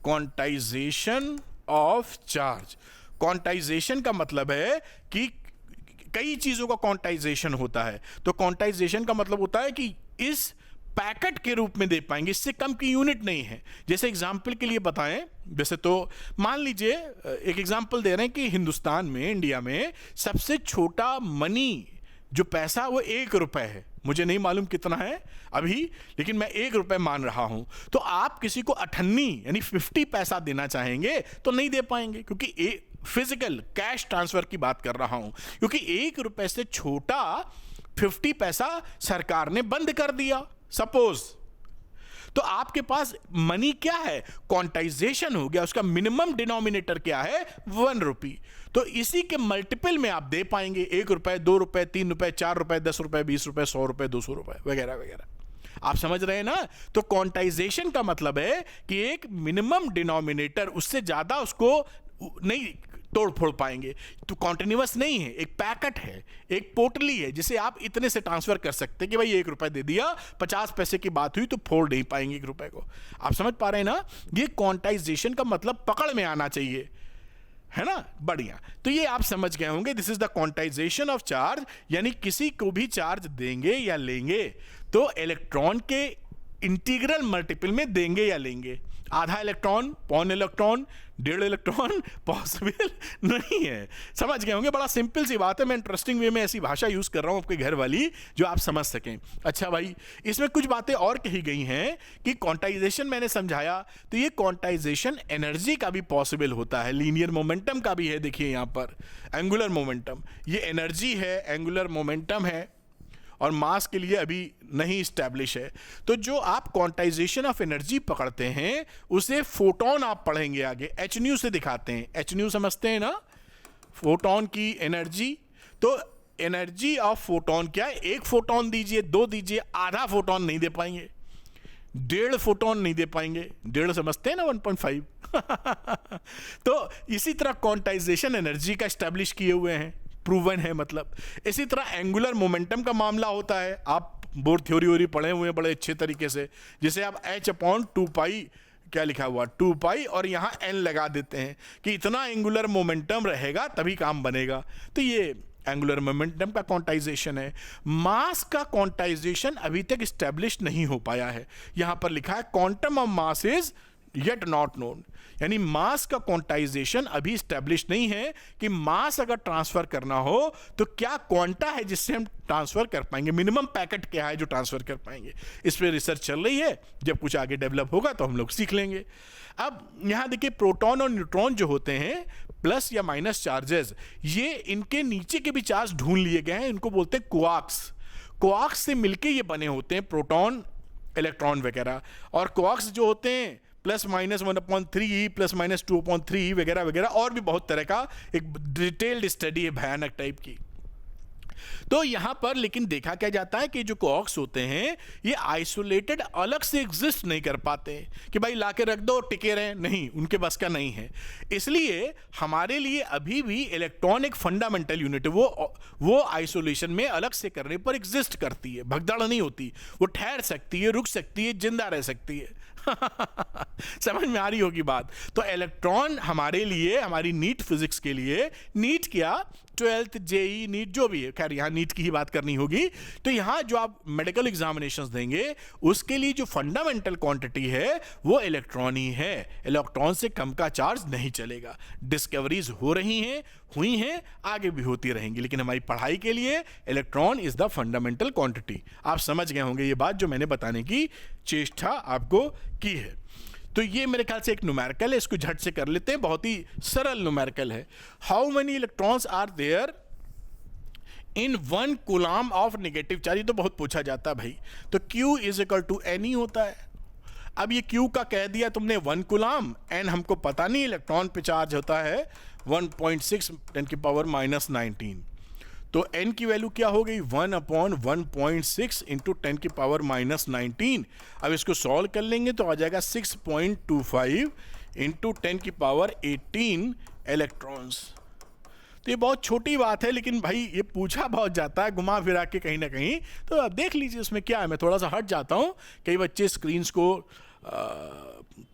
Quantization of charge, quantization का मतलब है कि कई चीजों का क्वांटाइजेशन होता है। तो क्वांटाइजेशन का मतलब होता है कि इस पैकेट के रूप में दे पाएंगे, इससे कम की यूनिट नहीं है। जैसे एग्जांपल के लिए बताएं, वैसे तो मान लीजिए एक एग्जांपल दे रहे हैं कि हिंदुस्तान में, इंडिया में सबसे छोटा मनी जो पैसा वो 1 रुपए है। मुझे नहीं मालूम कितना है अभी, लेकिन मैं 1 रुपए मान रहा हूं। तो आप किसी को 58 यानी 50 पैसा देना चाहेंगे तो नहीं दे पाएंगे, क्योंकि फिजिकल कैश ट्रांसफर की बात कर रहा हूं। क्योंकि 1 रुपए से छोटा 50 पैसा सरकार ने बंद कर दिया सपोज। तो आपके पास मनी क्या है, क्वांटाइजेशन हो गया, उसका मिनिमम डिनोमिनेटर क्या है, 1 रुपी। तो इसी के मल्टीपल में आप दे पाएंगे 1 रुपए, 2 रुपए, 3 रुपए, 4 रुपए, 10 रुपए, 20 रुपए, 100 रुपए, 200 रुपए वगैरह वगैरह। आप समझ रहे हैं ना। तो क्वांटाइजेशन का मतलब है कि एक मिनिमम डिनोमिनेटर, उससे ज्यादा उसको नहीं तोड़ फोड़ पाएंगे। तो कॉन्टिन्यूअस नहीं है, एक पैकेट है, एक पोटली है जिसे आप इतने से ट्रांसफर कर सकते हैं कि भाई 1 रुपए दे दिया, 50 पैसे की बात हुई तो फोड़ नहीं पाएंगे 1 रुपए को। आप समझ पा रहे हैं ना। ये क्वांटाइजेशन का मतलब पकड़ में आना चाहिए, है ना। बढ़िया, तो ये आप समझ गए होंगे। This is the quantization of charge, यानी किसी को भी चार्ज देंगे या लेंगे तो इलेक्ट्रॉन के इंटीग्रल मल्टीपल में देंगे या लेंगे। आधा इलेक्ट्रॉन, पौन इलेक्ट्रॉन, 1.5 इलेक्ट्रॉन पॉसिबल नहीं है। समझ गए होंगे, बड़ा सिंपल सी बात है। मैं इंटरेस्टिंग वे में ऐसी भाषा यूज कर रहा हूं आपके घर वाली जो आप समझ सकें। अच्छा भाई, इसमें कुछ बातें और कही गई हैं कि क्वांटाइजेशन मैंने समझाया, तो ये क्वांटाइजेशन एनर्जी का भी पॉसिबल होता है, लीनियर मोमेंटम का भी है। देखिए यहां पर एंगुलर मोमेंटम, ये एनर्जी है, एंगुलर मोमेंटम है, और मास के लिए अभी नहीं स्टैब्लिश है। तो जो आप क्वांटाइजेशन ऑफ एनर्जी पकड़ते हैं उसे फोटोन आप पढ़ेंगे आगे, एच न्यू से दिखाते हैं। एच न्यू समझते हैं ना, फोटोन की एनर्जी। तो एनर्जी ऑफ फोटोन क्या है, 1 फोटोन दीजिए, 2 दीजिए, आधा फोटोन नहीं दे पाएंगे, 1.5 फोटोन नहीं दे पाएंगे, 1.5 समझते हैं ना, 1.5 तो इसी तरह क्वांटाइजेशन एनर्जी का स्टैब्लिश किए हुए हैं, प्रूवन है मतलब। इसी तरह एंगुलर मोमेंटम का मामला होता है। आप बोर थ्योरी वोरी पढ़े हुए हैं बड़े अच्छे तरीके से, जिसे आप h/2π क्या लिखा हुआ 2π और यहाँ n लगा देते हैं कि इतना एंगुलर मोमेंटम रहेगा तभी काम बनेगा। तो ये एंगुलर मोमेंटम का क्वांटाइजेशन है। मास का क्वांटाइजेशन अभी तक स्टैब्लिश नहीं हो पाया है। यहाँ पर लिखा है quantum of mass is yet not known, यानी मास का क्वांटाइजेशन अभी स्टैब्लिश नहीं है कि मास अगर ट्रांसफर करना हो तो क्या क्वांटा है जिससे हम ट्रांसफर कर पाएंगे, मिनिमम पैकेट क्या है जो ट्रांसफर कर पाएंगे। इस पर रिसर्च चल रही है, जब कुछ आगे डेवलप होगा तो हम लोग सीख लेंगे। अब यहां देखिए, प्रोटॉन और न्यूट्रॉन जो होते हैं प्लस या माइनस चार्जेस, ये इनके नीचे के भी चार्ज ढूंढ लिए गए हैं, इनको बोलते हैं क्वार्क्स। क्वार्क्स से मिलके ये बने होते हैं प्रोटॉन, इलेक्ट्रॉन वगैरह। और क्वार्क्स जो होते हैं +(1/3e) +(2/3e) वगैरह वगैरह, और भी बहुत तरह का एक डिटेल्ड स्टडी है भयानक टाइप की। तो यहां पर लेकिन देखा क्या जाता है कि जो क्वार्क्स होते हैं ये आइसोलेटेड अलग से एग्जिस्ट नहीं कर पाते कि भाई लाके रख दो टिके रहे, नहीं, उनके बस का नहीं है। इसलिए हमारे लिए अभी भी इलेक्ट्रॉन एक फंडामेंटल यूनिट है, वो आइसोलेशन में अलग से करने पर एग्जिस्ट करती है, भगदड़ नहीं होती, वो ठहर सकती है, रुक सकती है, जिंदा रह सकती है। समझ में आ रही होगी बात। तो इलेक्ट्रॉन हमारे लिए, हमारी नीट फिजिक्स के लिए, नीट क्या 12th जेई नीट जो भी है, खैर यहाँ नीट की ही बात करनी होगी, तो यहाँ जो आप मेडिकल एग्जामिनेशंस देंगे उसके लिए जो फंडामेंटल क्वांटिटी है वो इलेक्ट्रॉन ही है। इलेक्ट्रॉन से कम का चार्ज नहीं चलेगा। डिस्कवरीज हो रही हैं, हुई हैं, आगे भी होती रहेंगी, लेकिन हमारी पढ़ाई के लिए electron is the fundamental quantity. आप समझ गए होंगे ये बात जो मैंने बताने की चेष्टा आपको की है। तो ये मेरे ख्याल से एक न्यूमेरिकल है, इसको झट से कर लेते हैं, बहुत ही सरल न्यूमेरिकल है। How many electrons are there in 1 coulomb of negative charge. ये तो बहुत पूछा जाता है भाई। तो Q is equal to NE होता है। अब ये Q का कह दिया तुमने 1 कूलम, N हमको पता नहीं, इलेक्ट्रॉन पे चार्ज होता है 1.6 10⁻⁻19। तो n की वैल्यू क्या हो गई 1/1.6 इंटू 10⁻⁻19। अब इसको सॉल्व कर लेंगे तो आ जाएगा 6.25 इंटू 10⁻18 इलेक्ट्रॉन्स। तो ये बहुत छोटी बात है, लेकिन भाई ये पूछा बहुत जाता है घुमा फिरा के कहीं ना कहीं। तो अब देख लीजिए उसमें क्या है। मैं थोड़ा सा हट जाता हूँ, कई बच्चे स्क्रीन्स को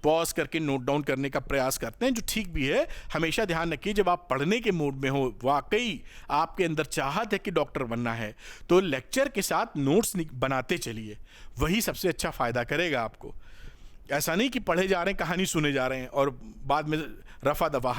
पॉज करके नोट डाउन करने का प्रयास करते हैं, जो ठीक भी है। हमेशा ध्यान रखिए जब आप पढ़ने के मूड में हो, वाकई आपके अंदर चाहत है कि डॉक्टर बनना है, तो लेक्चर के साथ नोट्स बनाते चलिए, वही सबसे अच्छा फायदा करेगा आपको। ऐसा नहीं कि पढ़े जा रहे हैं, कहानी सुने जा रहे हैं और बाद में रफा दफा।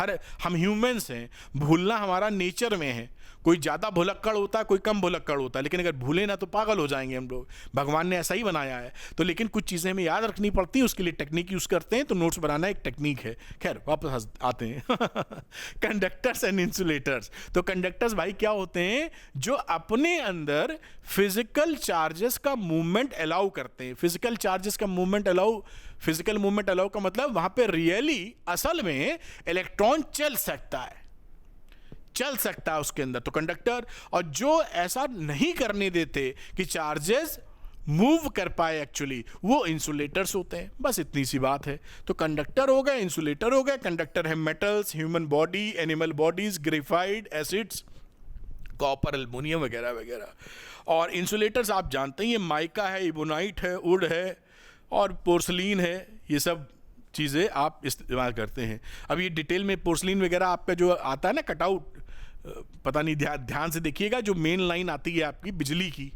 हम ह्यूमंस हैं, भूलना हमारा नेचर में है। कोई ज़्यादा भुलक्कड़ होता है, कोई कम भुलक्कड़ होता है, लेकिन अगर भूले ना तो पागल हो जाएंगे हम लोग। भगवान ने ऐसा ही बनाया है। तो लेकिन कुछ चीज़ें हमें याद रखनी पड़ती हैं, उसके लिए टेक्निक यूज़ करते हैं। तो नोट्स बनाना एक टेक्निक है। खैर वापस आते हैं कंडक्टर्स एंड इंसुलेटर्स। तो कंडक्टर्स भाई क्या होते हैं? जो अपने अंदर फिजिकल चार्जेस का मूवमेंट अलाउ करते हैं। फिजिकल चार्जेस का movement allow, physical movement allow का मतलब वहां पे रियली असल में इलेक्ट्रॉन चल सकता है उसके अंदर, तो कंडक्टर। और जो ऐसा नहीं करने देते कि चार्जेस मूव कर पाए एक्चुअली, वो इंसुलेटर्स होते हैं। बस इतनी सी बात है। तो कंडक्टर हो गए, इंसुलेटर हो गए। कंडक्टर है metals, human body, animal bodies, graphite, acids, copper, aluminium वगैरह वगैरह। और इंसुलेटर्स आप जानते हैं, माइका है, इबोनाइट है, वुड है और पोर्सलीन है। ये सब चीज़ें आप इस्तेमाल करते हैं। अब ये डिटेल में पोर्सलीन वगैरह आपका जो आता है ना कटआउट, पता नहीं, ध्यान से देखिएगा, जो मेन लाइन आती है आपकी बिजली की,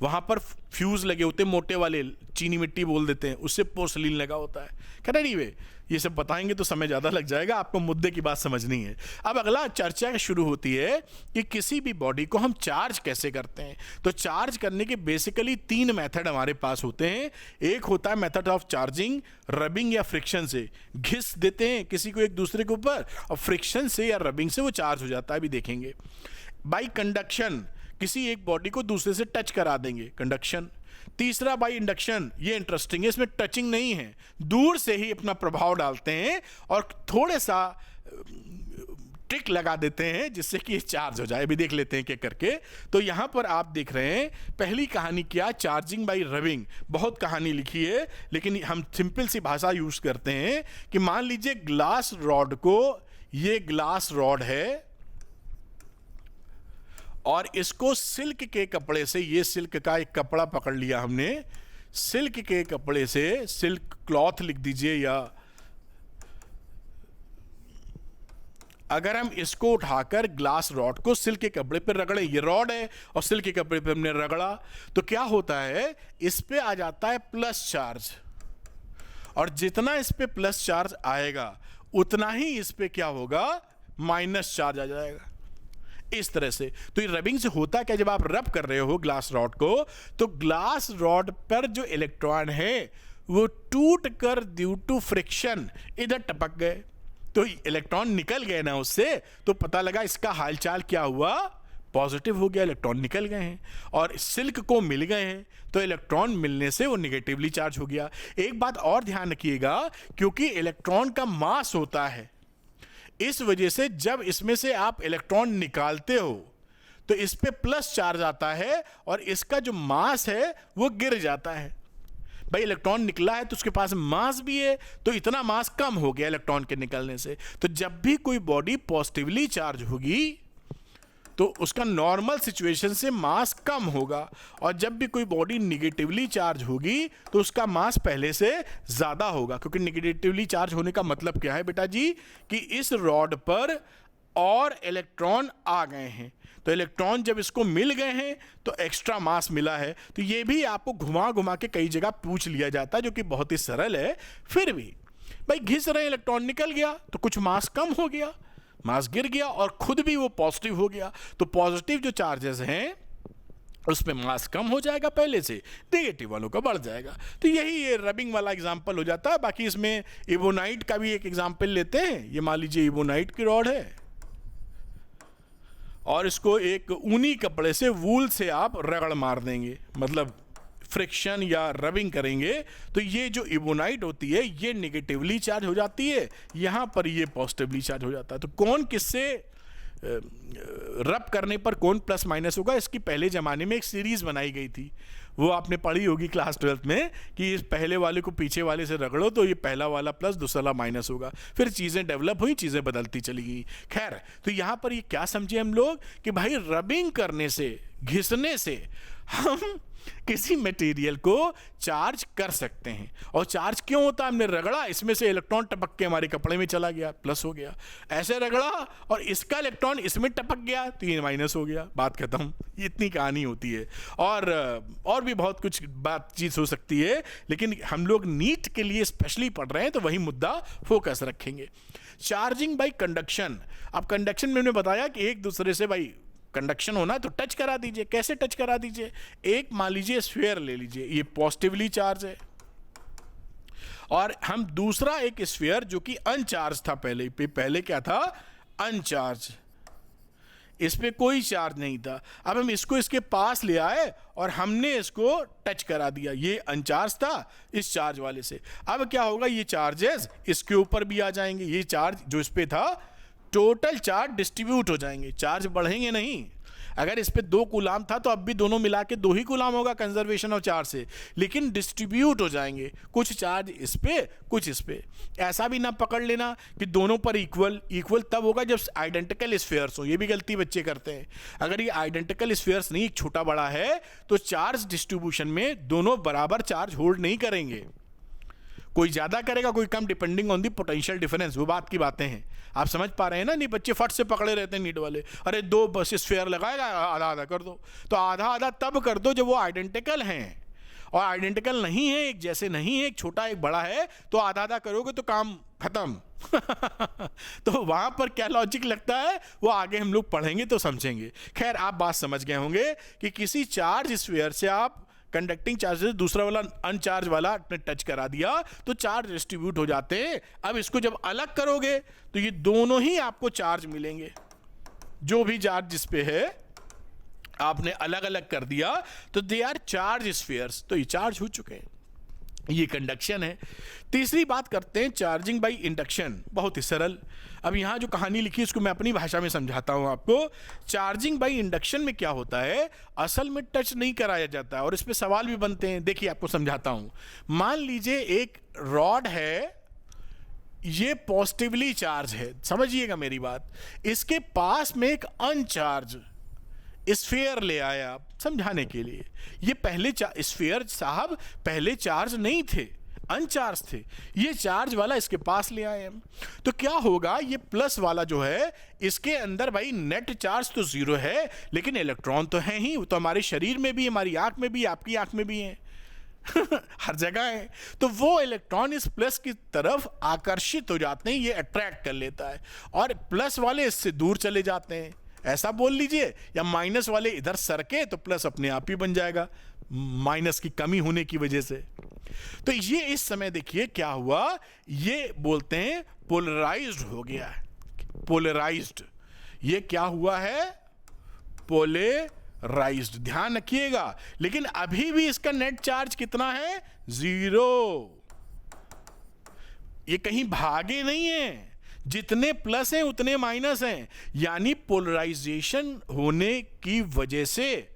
वहाँ पर फ्यूज़ लगे होते हैं मोटे वाले, चीनी मिट्टी बोल देते हैं, उससे पोर्सलीन लगा होता है। खैर एनीवे, ये सब बताएंगे तो समय ज़्यादा लग जाएगा, आपको मुद्दे की बात समझनी है। अब अगला चर्चा शुरू होती है कि किसी भी बॉडी को हम चार्ज कैसे करते हैं। तो चार्ज करने के बेसिकली 3 मेथड हमारे पास होते हैं। एक होता है मेथड ऑफ चार्जिंग, रबिंग या फ्रिक्शन से घिस देते हैं किसी को एक दूसरे के ऊपर, और फ्रिक्शन से या रबिंग से वो चार्ज हो जाता है, अभी देखेंगे। बाई कंडक्शन, किसी एक बॉडी को दूसरे से टच करा देंगे, कंडक्शन। तीसरा बाई इंडक्शन, ये इंटरेस्टिंग है, इसमें टचिंग नहीं है, दूर से ही अपना प्रभाव डालते हैं और थोड़े सा ट्रिक लगा देते हैं जिससे कि ये चार्ज हो जाए। अभी देख लेते हैं क्या करके। तो यहाँ पर आप देख रहे हैं पहली कहानी क्या, चार्जिंग बाई रबिंग। बहुत कहानी लिखी है, लेकिन हम सिंपल सी भाषा यूज करते हैं कि मान लीजिए ग्लास रॉड को, ये ग्लास रॉड है और इसको सिल्क के कपड़े से, ये सिल्क का एक कपड़ा पकड़ लिया हमने, सिल्क के कपड़े से, सिल्क क्लॉथ लिख दीजिए, या अगर हम इसको उठाकर ग्लास रॉड को सिल्क के कपड़े पर रगड़े, ये रॉड है और सिल्क के कपड़े पर हमने रगड़ा, तो क्या होता है, इस पे आ जाता है प्लस चार्ज, और जितना इस पे प्लस चार्ज आएगा उतना ही इस पे क्या होगा, माइनस चार्ज आ जाएगा। इस तरह से। तो ये रबिंग से होता क्या, जब आप रब कर रहे हो ग्लास रॉड को, तो ग्लास रॉड पर जो इलेक्ट्रॉन है वो टूट कर ड्यू टू फ्रिक्शन इधर टपक गए। तो इलेक्ट्रॉन निकल गए ना उससे, तो पता लगा इसका हालचाल क्या हुआ, पॉजिटिव हो गया, इलेक्ट्रॉन निकल गए हैं। और सिल्क को मिल गए हैं, तो इलेक्ट्रॉन मिलने से वो निगेटिवली चार्ज हो गया। एक बात और ध्यान रखिएगा, क्योंकि इलेक्ट्रॉन का मास होता है, इस वजह से जब इसमें से आप इलेक्ट्रॉन निकालते हो तो इस पे प्लस चार्ज आता है और इसका जो मास है वो गिर जाता है। भाई इलेक्ट्रॉन निकला है तो उसके पास मास भी है, तो इतना मास कम हो गया इलेक्ट्रॉन के निकलने से। तो जब भी कोई बॉडी पॉजिटिवली चार्ज होगी तो उसका नॉर्मल सिचुएशन से मास कम होगा, और जब भी कोई बॉडी निगेटिवली चार्ज होगी तो उसका मास पहले से ज़्यादा होगा। क्योंकि निगेटिवली चार्ज होने का मतलब क्या है बेटा जी, कि इस रॉड पर और इलेक्ट्रॉन आ गए हैं, तो इलेक्ट्रॉन जब इसको मिल गए हैं तो एक्स्ट्रा मास मिला है। तो ये भी आपको घुमा घुमा के कई जगह पूछ लिया जाता है, जो कि बहुत ही सरल है। फिर भी भाई घिस रहे इलेक्ट्रॉन निकल गया तो कुछ मास कम हो गया, मास गिर गया और खुद भी वो पॉजिटिव हो गया। तो पॉजिटिव जो चार्जेस हैं उसमें मास कम हो जाएगा पहले से, नेगेटिव वालों का बढ़ जाएगा। तो यही ये रबिंग वाला एग्जांपल हो जाता है। बाकी इसमें इबोनाइट का भी एक एग्जांपल लेते हैं। ये मान लीजिए इबोनाइट की रॉड है और इसको एक ऊनी कपड़े से, वूल से आप रगड़ मार देंगे, मतलब फ्रिक्शन या रबिंग करेंगे, तो ये जो इबोनाइट होती है ये नेगेटिवली चार्ज हो जाती है, यहाँ पर ये पॉजिटिवली चार्ज हो जाता है। तो कौन किससे रब करने पर कौन प्लस माइनस होगा, इसकी पहले ज़माने में एक सीरीज़ बनाई गई थी, वो आपने पढ़ी होगी क्लास 12 में, कि इस पहले वाले को पीछे वाले से रगड़ो तो ये पहला वाला प्लस दूसरा माइनस होगा। फिर चीज़ें डेवलप हुई, चीज़ें बदलती चली गई। खैर, तो यहाँ पर ये क्या समझे हम लोग कि भाई रबिंग करने से, घिसने से हम किसी मटेरियल को चार्ज कर सकते हैं। और चार्ज क्यों होता है? हमने रगड़ा, इसमें से इलेक्ट्रॉन टपक के हमारे कपड़े में चला गया, प्लस हो गया। ऐसे रगड़ा और इसका इलेक्ट्रॉन इसमें टपक गया तो ये माइनस हो गया, बात खत्म। इतनी कहानी होती है। और भी बहुत कुछ बातचीत हो सकती है, लेकिन हम लोग नीट के लिए स्पेशली पढ़ रहे हैं तो वही मुद्दा फोकस रखेंगे। Charging by conduction. अब कंडक्शन में मैंने बताया कि एक दूसरे से भाई कंडक्शन होना है तो टच करा दीजिए। कैसे टच करा दीजिए? एक मान लीजिए स्फीयर ले लीजिए, ये पॉजिटिवली चार्ज है, और हम दूसरा एक स्फीयर जो कि अनचार्ज था, पहले क्या था? अनचार्ज, इस पे कोई चार्ज नहीं था। अब हम इसको इसके पास ले आए और हमने इसको टच करा दिया, ये अनचार्ज था इस चार्ज वाले से। अब क्या होगा? ये चार्जेस इसके ऊपर भी आ जाएंगे, ये चार्ज जो इस पे था टोटल चार्ज डिस्ट्रीब्यूट हो जाएंगे, चार्ज बढ़ेंगे नहीं। अगर इस पे 2 कूलाम था तो अब भी दोनों मिला के 2 ही कूलाम होगा कंजर्वेशन ऑफ चार्ज से, लेकिन डिस्ट्रीब्यूट हो जाएंगे, कुछ चार्ज इस पे कुछ इस पे। ऐसा भी ना पकड़ लेना कि दोनों पर इक्वल तब होगा जब आइडेंटिकल स्फीयर्स हो, ये भी गलती बच्चे करते हैं। अगर ये आइडेंटिकल स्फीयर्स नहीं, छोटा बड़ा है, तो चार्ज डिस्ट्रीब्यूशन में दोनों बराबर चार्ज होल्ड नहीं करेंगे, कोई ज्यादा करेगा कोई कम, depending on the potential difference. वो बात की बातें हैं, आप समझ पा रहे हैं ना? नहीं बच्चे फट से पकड़े रहते हैं नीट वाले, अरे 2 बस स्फीयर लगाएगा, आधा आधा कर दो। तो आधा आधा तब कर दो जब वो आइडेंटिकल हैं, और आइडेंटिकल नहीं है, एक जैसे नहीं है, एक छोटा एक बड़ा है, तो आधा आधा करोगे तो काम खत्म। तो वहां पर क्या लॉजिक लगता है वो आगे हम लोग पढ़ेंगे तो समझेंगे। खैर, आप बात समझ गए होंगे कि किसी चार्ज स्फीयर से आप कंडक्टिंग चार्ज से दूसरा वाला अनचार्ज वाला आपने टच करा दिया तो चार्ज डिस्ट्रीब्यूट हो जाते हैं। अब इसको जब अलग करोगे तो ये दोनों ही आपको चार्ज मिलेंगे, जो भी चार्ज जिस पे है आपने अलग अलग कर दिया तो दे आर चार्ज स्फीयर्स, तो ये चार्ज हो चुके हैं, ये कंडक्शन है। तीसरी बात करते हैं चार्जिंग बाय इंडक्शन, बहुत ही सरल। अब यहां जो कहानी लिखी है उसको मैं अपनी भाषा में समझाता हूं आपको। चार्जिंग बाय इंडक्शन में क्या होता है? असल में टच नहीं कराया जाता और इस पे सवाल भी बनते हैं। देखिए आपको समझाता हूं। मान लीजिए एक रॉड है, ये पॉजिटिवली चार्ज है, समझिएगा मेरी बात। इसके पास में एक अनचार्ज स्फीयर ले आया आप समझाने के लिए। ये पहले स्फीयर साहब पहले चार्ज नहीं थे, अनचार्ज थे, ये चार्ज वाला इसके पास ले आए हम। तो क्या होगा? ये प्लस वाला जो है इसके अंदर भाई नेट चार्ज तो 0 है, लेकिन इलेक्ट्रॉन तो है ही, वो तो हमारे शरीर में भी, हमारी आंख में भी, आपकी आंख में भी है। हर जगह है। तो वो इलेक्ट्रॉन इस प्लस की तरफ आकर्षित हो जाते हैं, ये अट्रैक्ट कर लेता है, और प्लस वाले इससे दूर चले जाते हैं, ऐसा बोल लीजिए। या माइनस वाले इधर सरके तो प्लस अपने आप ही बन जाएगा, माइनस की कमी होने की वजह से। तो ये इस समय देखिए क्या हुआ, ये बोलते हैं पोलराइज्ड हो गया है। पोलराइज्ड, ये क्या हुआ है? पोलराइज्ड, ध्यान रखिएगा। लेकिन अभी भी इसका नेट चार्ज कितना है? 0। ये कहीं भागे नहीं है, जितने प्लस हैं उतने माइनस हैं। यानी पोलराइजेशन होने की वजह से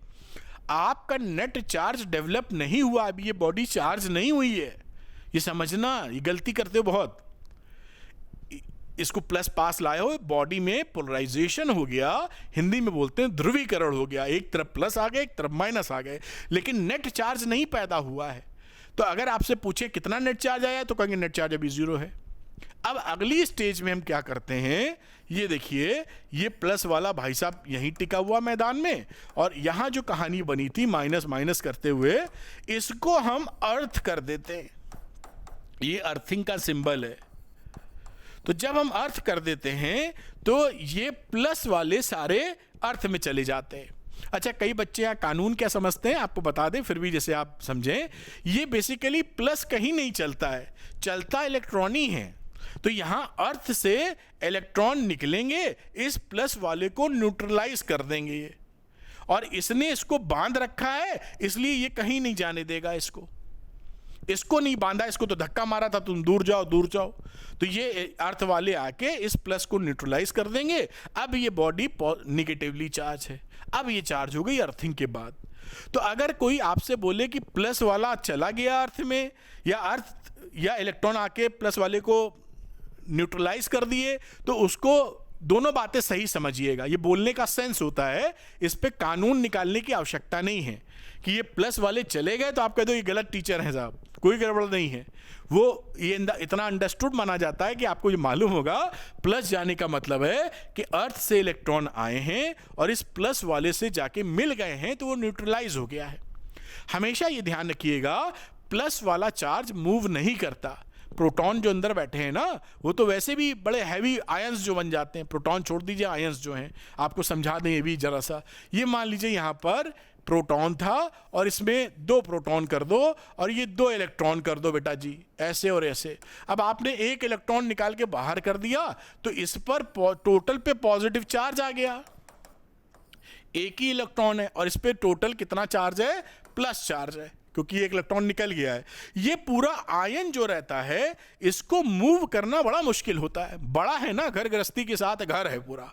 आपका नेट चार्ज डेवलप नहीं हुआ, अभी ये बॉडी चार्ज नहीं हुई है। ये समझना, ये गलती करते हो बहुत। इसको प्लस पास लाए हो, बॉडी में पोलराइजेशन हो गया, हिंदी में बोलते हैं ध्रुवीकरण हो गया, एक तरफ प्लस आ गए एक तरफ माइनस आ गए, लेकिन नेट चार्ज नहीं पैदा हुआ है। तो अगर आपसे पूछे कितना नेट चार्ज आया तो कहेंगे नेट चार्ज अभी 0 है। अब अगली स्टेज में हम क्या करते हैं, ये देखिए, ये प्लस वाला भाई साहब यहीं टिका हुआ मैदान में, और यहां जो कहानी बनी थी माइनस माइनस करते हुए, इसको हम अर्थ कर देते हैं। ये अर्थिंग का सिंबल है। तो जब हम अर्थ कर देते हैं तो ये प्लस वाले सारे अर्थ में चले जाते हैं। अच्छा, कई बच्चे यहाँ कानून क्या समझते हैं आपको बता दें, फिर भी जैसे आप समझें, ये बेसिकली प्लस कहीं नहीं चलता है, चलता इलेक्ट्रॉन ही है। तो यहां अर्थ से इलेक्ट्रॉन निकलेंगे, इस प्लस वाले को न्यूट्रलाइज कर देंगे ये, और इसने इसको बांध रखा है, इसलिए ये कहीं नहीं जाने देगा। इसको नहीं बांधा, इसको तो धक्का मारा था तुम दूर जाओ दूर जाओ, तो ये अर्थ वाले आके इस प्लस को न्यूट्रलाइज कर देंगे। अब ये बॉडी निगेटिवली चार्ज है, अब ये चार्ज हो गई अर्थिंग के बाद। तो अगर कोई आपसे बोले कि प्लस वाला चला गया अर्थ में, या इलेक्ट्रॉन आके प्लस वाले को न्यूट्रलाइज कर दिए, तो उसको दोनों बातें सही समझिएगा, ये बोलने का सेंस होता है, इस पे कानून निकालने की आवश्यकता नहीं है कि ये प्लस वाले चले गए तो आप कह दो ये गलत टीचर हैं साहब, कोई गड़बड़ नहीं है। वो ये इतना अंडरस्टूड माना जाता है कि आपको ये मालूम होगा प्लस जाने का मतलब है कि अर्थ से इलेक्ट्रॉन आए हैं और इस प्लस वाले से जाके मिल गए हैं तो वो न्यूट्रलाइज हो गया है। हमेशा ये ध्यान रखिएगा प्लस वाला चार्ज मूव नहीं करता। प्रोटॉन जो अंदर बैठे हैं ना, वो तो वैसे भी बड़े हैवी आयंस जो बन जाते हैं, प्रोटॉन छोड़ दीजिए आयंस जो हैं, आपको समझा दें ये भी जरा सा। ये मान लीजिए यहाँ पर प्रोटॉन था और इसमें 2 प्रोटॉन कर दो और ये 2 इलेक्ट्रॉन कर दो बेटा जी, ऐसे और ऐसे। अब आपने 1 इलेक्ट्रॉन निकाल के बाहर कर दिया तो इस पर टोटल पे पॉजिटिव चार्ज आ गया, एक ही इलेक्ट्रॉन है और इस पे टोटल कितना चार्ज है, प्लस चार्ज है, क्योंकि एक इलेक्ट्रॉन निकल गया है। ये पूरा आयन जो रहता है इसको मूव करना बड़ा मुश्किल होता है, बड़ा है ना, घर गृहस्थी के साथ घर है पूरा,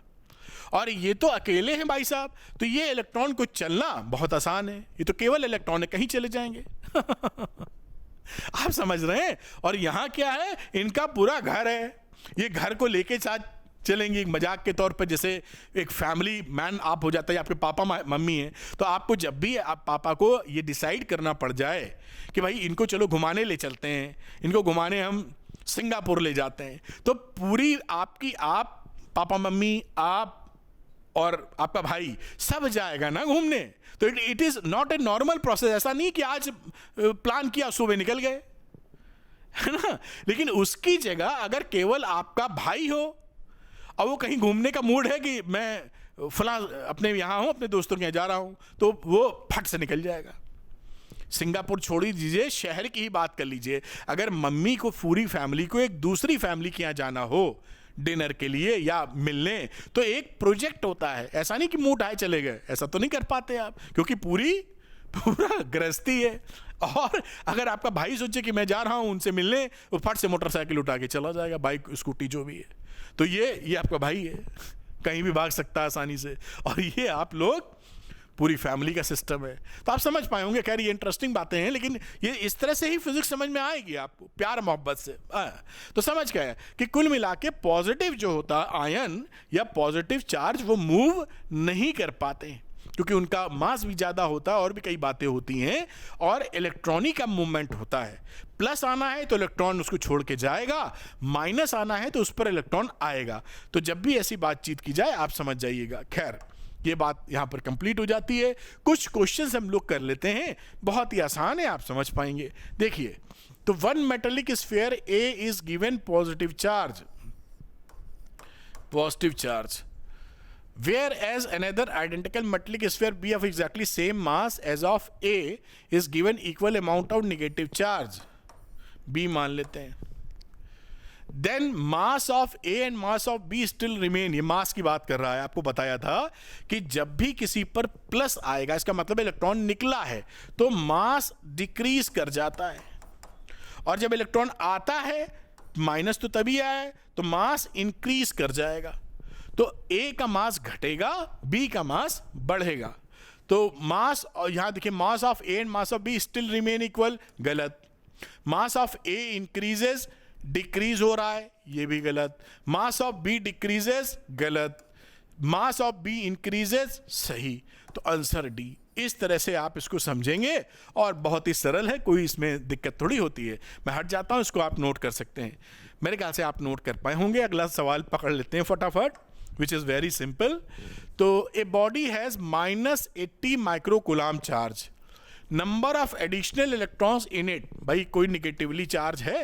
और ये तो अकेले हैं भाई साहब, तो ये इलेक्ट्रॉन को चलना बहुत आसान है, ये तो केवल इलेक्ट्रॉन है, कहीं चले जाएंगे। आप समझ रहे हैं। और यहां क्या है, इनका पूरा घर है, ये घर को लेके साथ चलेंगे। मजाक के तौर पर जैसे एक फैमिली मैन आप हो जाता है, आपके पापा मम्मी हैं, तो आपको जब भी आप पापा को ये डिसाइड करना पड़ जाए कि भाई इनको चलो घुमाने ले चलते हैं, इनको घुमाने हम सिंगापुर ले जाते हैं, तो पूरी आपकी आप पापा मम्मी आप और आपका भाई सब जाएगा ना घूमने। तो it is not a normal process. ऐसा नहीं कि आज प्लान किया सुबह निकल गए, है ना। लेकिन उसकी जगह अगर केवल आपका भाई हो और वो कहीं घूमने का मूड है कि मैं फला अपने यहाँ हूँ, अपने दोस्तों के यहाँ जा रहा हूँ, तो वो फट से निकल जाएगा। सिंगापुर छोड़ दीजिए, शहर की ही बात कर लीजिए, अगर मम्मी को पूरी फैमिली को एक दूसरी फैमिली के यहाँ जाना हो डिनर के लिए या मिलने, तो एक प्रोजेक्ट होता है। ऐसा नहीं कि मुंह उठाए चले गए, ऐसा तो नहीं कर पाते आप, क्योंकि पूरा गृहस्थी है। और अगर आपका भाई सोचे कि मैं जा रहा हूं उनसे मिलने, वो फट से मोटरसाइकिल उठा के चला जाएगा, बाइक स्कूटी जो भी है, तो ये आपका भाई है, कहीं भी भाग सकता है आसानी से। और ये आप लोग पूरी फैमिली का सिस्टम है, तो आप समझ पाए होंगे। खैर ये इंटरेस्टिंग बातें हैं, लेकिन ये इस तरह से ही फिजिक्स समझ में आएगी आपको, प्यार मोहब्बत से। तो समझ गए कि कुल मिला के पॉजिटिव जो होता है आयन या पॉजिटिव चार्ज, वो मूव नहीं कर पाते हैं क्योंकि उनका मास भी ज़्यादा होता है और भी कई बातें होती हैं, और इलेक्ट्रॉनिक का मूवमेंट होता है। प्लस आना है तो इलेक्ट्रॉन उसको छोड़ के जाएगा, माइनस आना है तो उस पर इलेक्ट्रॉन आएगा। तो जब भी ऐसी बातचीत की जाए आप समझ जाइएगा। खैर ये बात यहां पर कंप्लीट हो जाती है। कुछ क्वेश्चंस हम लोग कर लेते हैं, बहुत ही आसान है, आप समझ पाएंगे। देखिए, तो one metallic sphere A is given positive charge, whereas another identical metallic sphere B of exactly same mass as of A is given equal amount of negative charge, B मान लेते हैं। Then mass of A and mass of B still remain, ये मास की बात कर रहा है। आपको बताया था कि जब भी किसी पर प्लस आएगा, इसका मतलब इलेक्ट्रॉन निकला है, तो मास डिक्रीज कर जाता है, और जब इलेक्ट्रॉन आता है माइनस तो तभी आया, तो मास इंक्रीज कर जाएगा। तो A का मास घटेगा, B का मास बढ़ेगा। तो मास, और यहां देखिए mass of A and mass of B still remain equal, गलत। Mass of A increases, decrease हो रहा है, ये भी गलत। मास ऑफ B डिक्रीजेस, गलत। मास ऑफ B इंक्रीजेस, सही। तो आंसर डी। इस तरह से आप इसको समझेंगे और बहुत ही सरल है, कोई इसमें दिक्कत थोड़ी होती है। मैं हट जाता हूं, इसको आप नोट कर सकते हैं। मेरे ख्याल से आप नोट कर पाए होंगे। अगला सवाल पकड़ लेते हैं फटाफट, which is very simple. तो a body has -80 microcoulomb charge. Number of additional electrons in it. भाई कोई निगेटिवली चार्ज है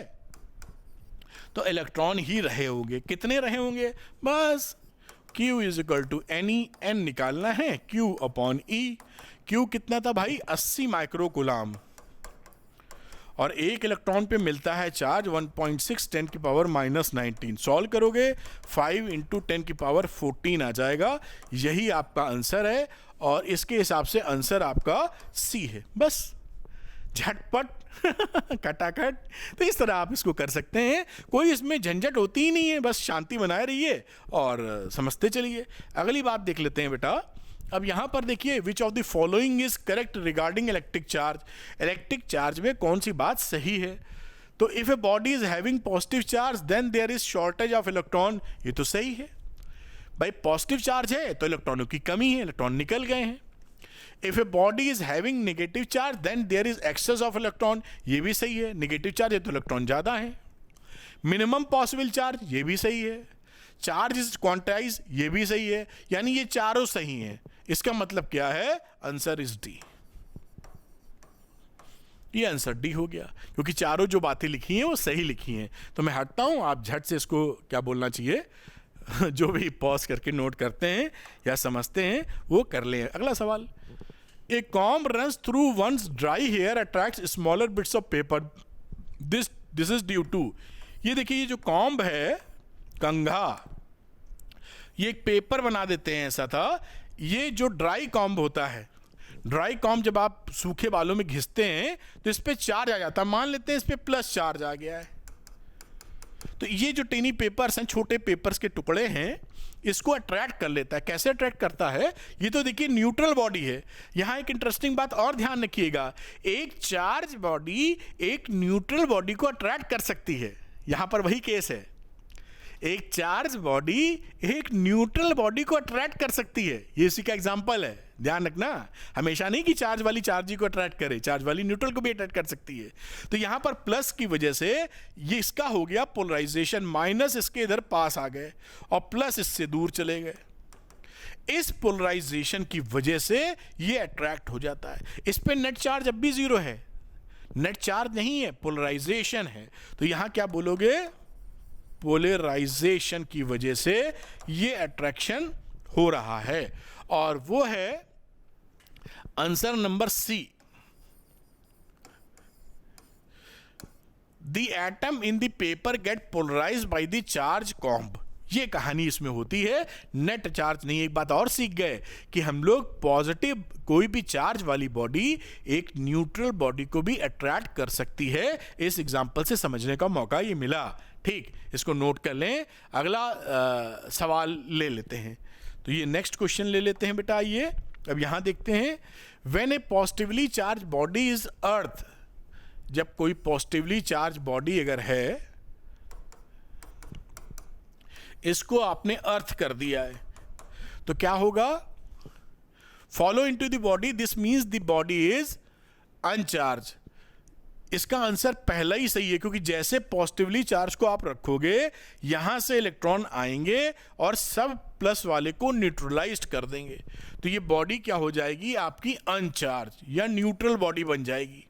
तो इलेक्ट्रॉन ही रहे होंगे। कितने रहे होंगे? बस Q is equal to NE, N निकालना है, Q अपॉन E। Q कितना था भाई? 80 माइक्रोकुलाम, और एक इलेक्ट्रॉन पे मिलता है चार्ज 1.6 10 की पावर -19। सॉल्व करोगे 5 × 10 की पावर 14 आ जाएगा। यही आपका आंसर है, और इसके हिसाब से आंसर आपका सी है। बस झटपट कटाकट। तो इस तरह आप इसको कर सकते हैं, कोई इसमें झंझट होती ही नहीं है, बस शांति बनाए रहिए और समझते चलिए। अगली बात देख लेते हैं बेटा। अब यहां पर देखिए, which of the following is correct regarding electric charge. Electric charge में कौन सी बात सही है? तो if a body is having positive charge then there is shortage of electron, ये तो सही है। भाई पॉजिटिव चार्ज है तो इलेक्ट्रॉनों की कमी है, इलेक्ट्रॉन निकल गए हैं। If a body is having negative charge then there is excess of electron, ये भी सही है, नेगेटिव चार्ज है तो इलेक्ट्रॉन ज्यादा है। मिनिमम पॉसिबल चार्ज, ये भी सही है। चार्ज इज क्वांटाइज, ये भी सही है। यानी ये चारों सही हैं। इसका मतलब क्या है? Answer is D. ये आंसर डी हो गया, क्योंकि चारों जो बातें लिखी हैं वो सही लिखी हैं। तो मैं हटता हूं, आप झट से इसको क्या बोलना चाहिए जो भी पॉज करके नोट करते हैं या समझते हैं वो कर लें। अगला सवाल, a comb runs through one's dry hair attracts smaller bits of paper, this is due to. ये देखिए, ये जो कॉम्ब है, कंघा, ये एक पेपर बना देते हैं ऐसा था। ये जो ड्राई कॉम्ब होता है, ड्राई कॉम्ब जब आप सूखे बालों में घिसते हैं तो इस पे चार्ज आ जाता है। मान लेते हैं इस पे प्लस चार्ज आ गया है, तो ये जो टेनी पेपर्स हैं, छोटे पेपर्स के टुकड़े हैं, इसको अट्रैक्ट कर लेता है। कैसे अट्रैक्ट करता है? ये तो देखिए न्यूट्रल बॉडी है। यहां एक इंटरेस्टिंग बात और ध्यान रखिएगा, एक चार्ज बॉडी एक न्यूट्रल बॉडी को अट्रैक्ट कर सकती है। यहां पर वही केस है, एक चार्ज बॉडी एक न्यूट्रल बॉडी को अट्रैक्ट कर सकती है। ये इसी का एग्जांपल है, ध्यान रखना। हमेशा नहीं कि चार्ज वाली चार्ज ही को अट्रैक्ट करे, चार्ज वाली न्यूट्रल को भी अट्रैक्ट कर सकती है। तो यहां पर प्लस की वजह से ये इसका हो गया पोलराइजेशन, माइनस इसके इधर पास आ गए और प्लस इससे दूर चले गए। इस पोलराइजेशन की वजह से ये अट्रैक्ट हो जाता है। इस पे नेट चार्ज अब भी जीरो है, नेट चार्ज नहीं है, पोलराइजेशन है। तो यहां क्या बोलोगे? पोलराइजेशन की वजह से ये अट्रैक्शन हो रहा है, और वो है answer number C. The atom in the paper get polarised by the charge comb. ये कहानी इसमें होती है, नेट चार्ज नहीं। एक बात और सीख गए कि हम लोग पॉजिटिव कोई भी चार्ज वाली बॉडी एक न्यूट्रल बॉडी को भी अट्रैक्ट कर सकती है। इस एग्जांपल से समझने का मौका ये मिला। ठीक, इसको नोट कर लें। अगला सवाल ले लेते हैं। तो ये नेक्स्ट क्वेश्चन ले लेते हैं बेटा। ये अब यहां देखते हैं, when a positively charge body is earth. जब कोई पॉजिटिवली चार्ज बॉडी अगर है, इसको आपने अर्थ कर दिया है, तो क्या होगा? Follow into the body, this means the body is अनचार्ज। इसका आंसर पहला ही सही है, क्योंकि जैसे पॉजिटिवली चार्ज को आप रखोगे, यहां से इलेक्ट्रॉन आएंगे और सब प्लस वाले को न्यूट्रलाइज्ड कर देंगे। तो ये बॉडी क्या हो जाएगी? आपकी अनचार्ज या न्यूट्रल बॉडी बन जाएगी।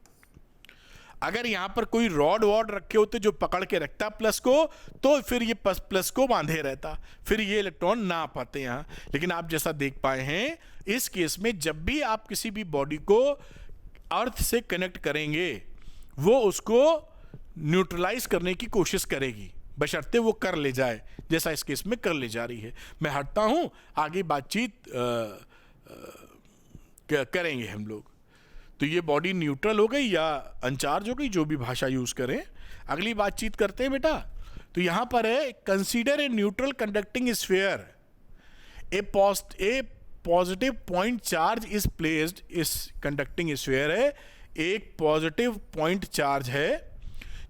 अगर यहां पर कोई रॉड वॉड रखे होते जो पकड़ के रखता प्लस को, तो फिर ये प्लस को बांधे रहता, फिर ये इलेक्ट्रॉन ना आ पाते यहां। लेकिन आप जैसा देख पाए हैं, इस केस में जब भी आप किसी भी बॉडी को अर्थ से कनेक्ट करेंगे, वो उसको न्यूट्रलाइज करने की कोशिश करेगी, बशर्ते वो कर ले जाए, जैसा इस केस में कर ले जा रही है। मैं हटता हूं, आगे बातचीत करेंगे हम लोग। तो ये बॉडी न्यूट्रल हो गई या अनचार्ज हो गई, जो भी भाषा यूज करें। अगली बातचीत करते हैं बेटा। तो यहां पर है, consider a neutral conducting sphere, A positive point charge is placed. इस कंडक्टिंग स्फीयर है, एक पॉजिटिव पॉइंट चार्ज है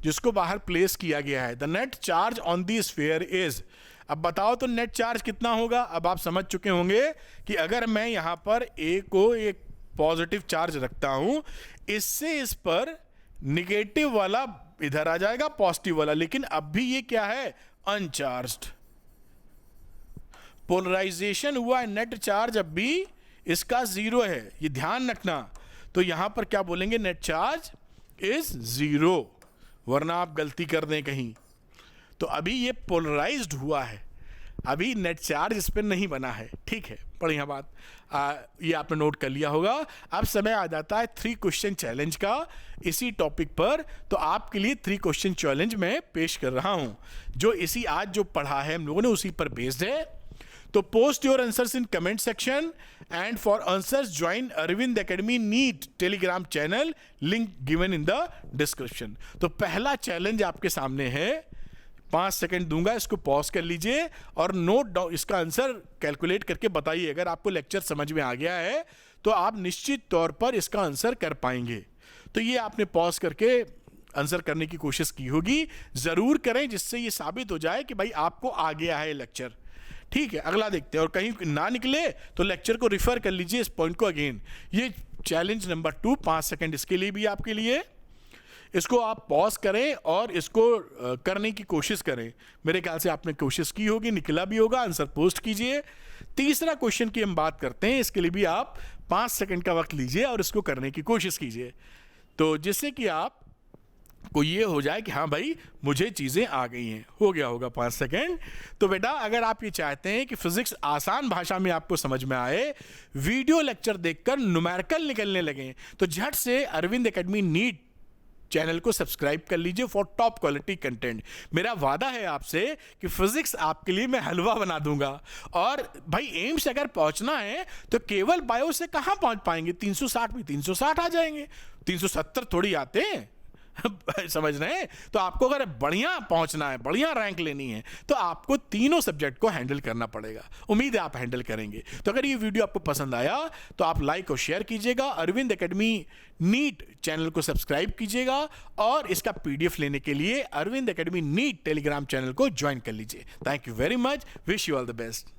जिसको बाहर प्लेस किया गया है। The net charge on the sphere is. अब बताओ तो नेट चार्ज कितना होगा? अब आप समझ चुके होंगे कि अगर मैं यहां पर ए को एक पॉजिटिव चार्ज रखता हूं, इससे इस पर निगेटिव वाला इधर आ जाएगा, पॉजिटिव वाला, लेकिन अब भी ये क्या है? अनचार्ज्ड। पोलराइजेशन हुआ है, नेट चार्ज अब भी इसका जीरो है, ये ध्यान रखना। तो यहां पर क्या बोलेंगे? नेट चार्ज इज जीरो, वरना आप गलती कर दें कहीं। तो अभी ये पोलराइज्ड हुआ है, अभी नेट चार्ज इस पर नहीं बना है। ठीक है, बढ़िया बात। ये आपने नोट कर लिया होगा। अब समय आ जाता है 3 क्वेश्चन चैलेंज का इसी टॉपिक पर। तो आपके लिए 3 क्वेश्चन चैलेंज मैं पेश कर रहा हूं, जो इसी आज जो पढ़ा है हम लोगों ने उसी पर बेस्ड है। तो post your answers in comment section, and for answers join Arvind academy NEET Telegram channel, link given in the description. तो पहला चैलेंज आपके सामने है, 5 सेकंड दूंगा, इसको पॉज कर लीजिए और नोट डाउन, इसका आंसर कैलकुलेट करके बताइए। अगर आपको लेक्चर समझ में आ गया है तो आप निश्चित तौर पर इसका आंसर कर पाएंगे। तो ये आपने पॉज करके आंसर करने की कोशिश की होगी, जरूर करें, जिससे ये साबित हो जाए कि भाई आपको आ गया है लेक्चर। ठीक है, अगला देखते हैं, और कहीं ना निकले तो लेक्चर को रिफर कर लीजिए इस पॉइंट को अगेन। ये चैलेंज नंबर 2, 5 सेकंड इसके लिए भी आपके लिए। इसको आप पॉज करें और इसको करने की कोशिश करें। मेरे ख्याल से आपने कोशिश की होगी, निकला भी होगा, आंसर पोस्ट कीजिए। तीसरा क्वेश्चन की हम बात करते हैं, इसके लिए भी आप 5 सेकंड का वक्त लीजिए और इसको करने की कोशिश कीजिए, तो जिससे कि आप को ये हो जाए कि हाँ भाई मुझे चीज़ें आ गई हैं। हो गया होगा 5 सेकंड। तो बेटा अगर आप ये चाहते हैं कि फिजिक्स आसान भाषा में आपको समझ में आए, वीडियो लेक्चर देखकर न्यूमेरिकल निकलने लगे, तो झट से अरविंद एकेडमी नीट चैनल को सब्सक्राइब कर लीजिए फॉर टॉप क्वालिटी कंटेंट। मेरा वादा है आपसे कि फिजिक्स आपके लिए मैं हलवा बना दूंगा। और भाई एम्स अगर पहुंचना है तो केवल बायो से कहां पहुंच पाएंगे, 360 में 360 आ जाएंगे, 370 थोड़ी आते हैं समझ रहे हैं। तो आपको अगर बढ़िया पहुंचना है, बढ़िया रैंक लेनी है, तो आपको तीनों सब्जेक्ट को हैंडल करना पड़ेगा। उम्मीद है आप हैंडल करेंगे। तो अगर ये वीडियो आपको पसंद आया तो आप लाइक और शेयर कीजिएगा, अरविंद एकेडमी नीट चैनल को सब्सक्राइब कीजिएगा, और इसका पीडीएफ लेने के लिए Arvind academy NEET Telegram channel को ज्वाइन कर लीजिए। Thank you very much, wish you all the best.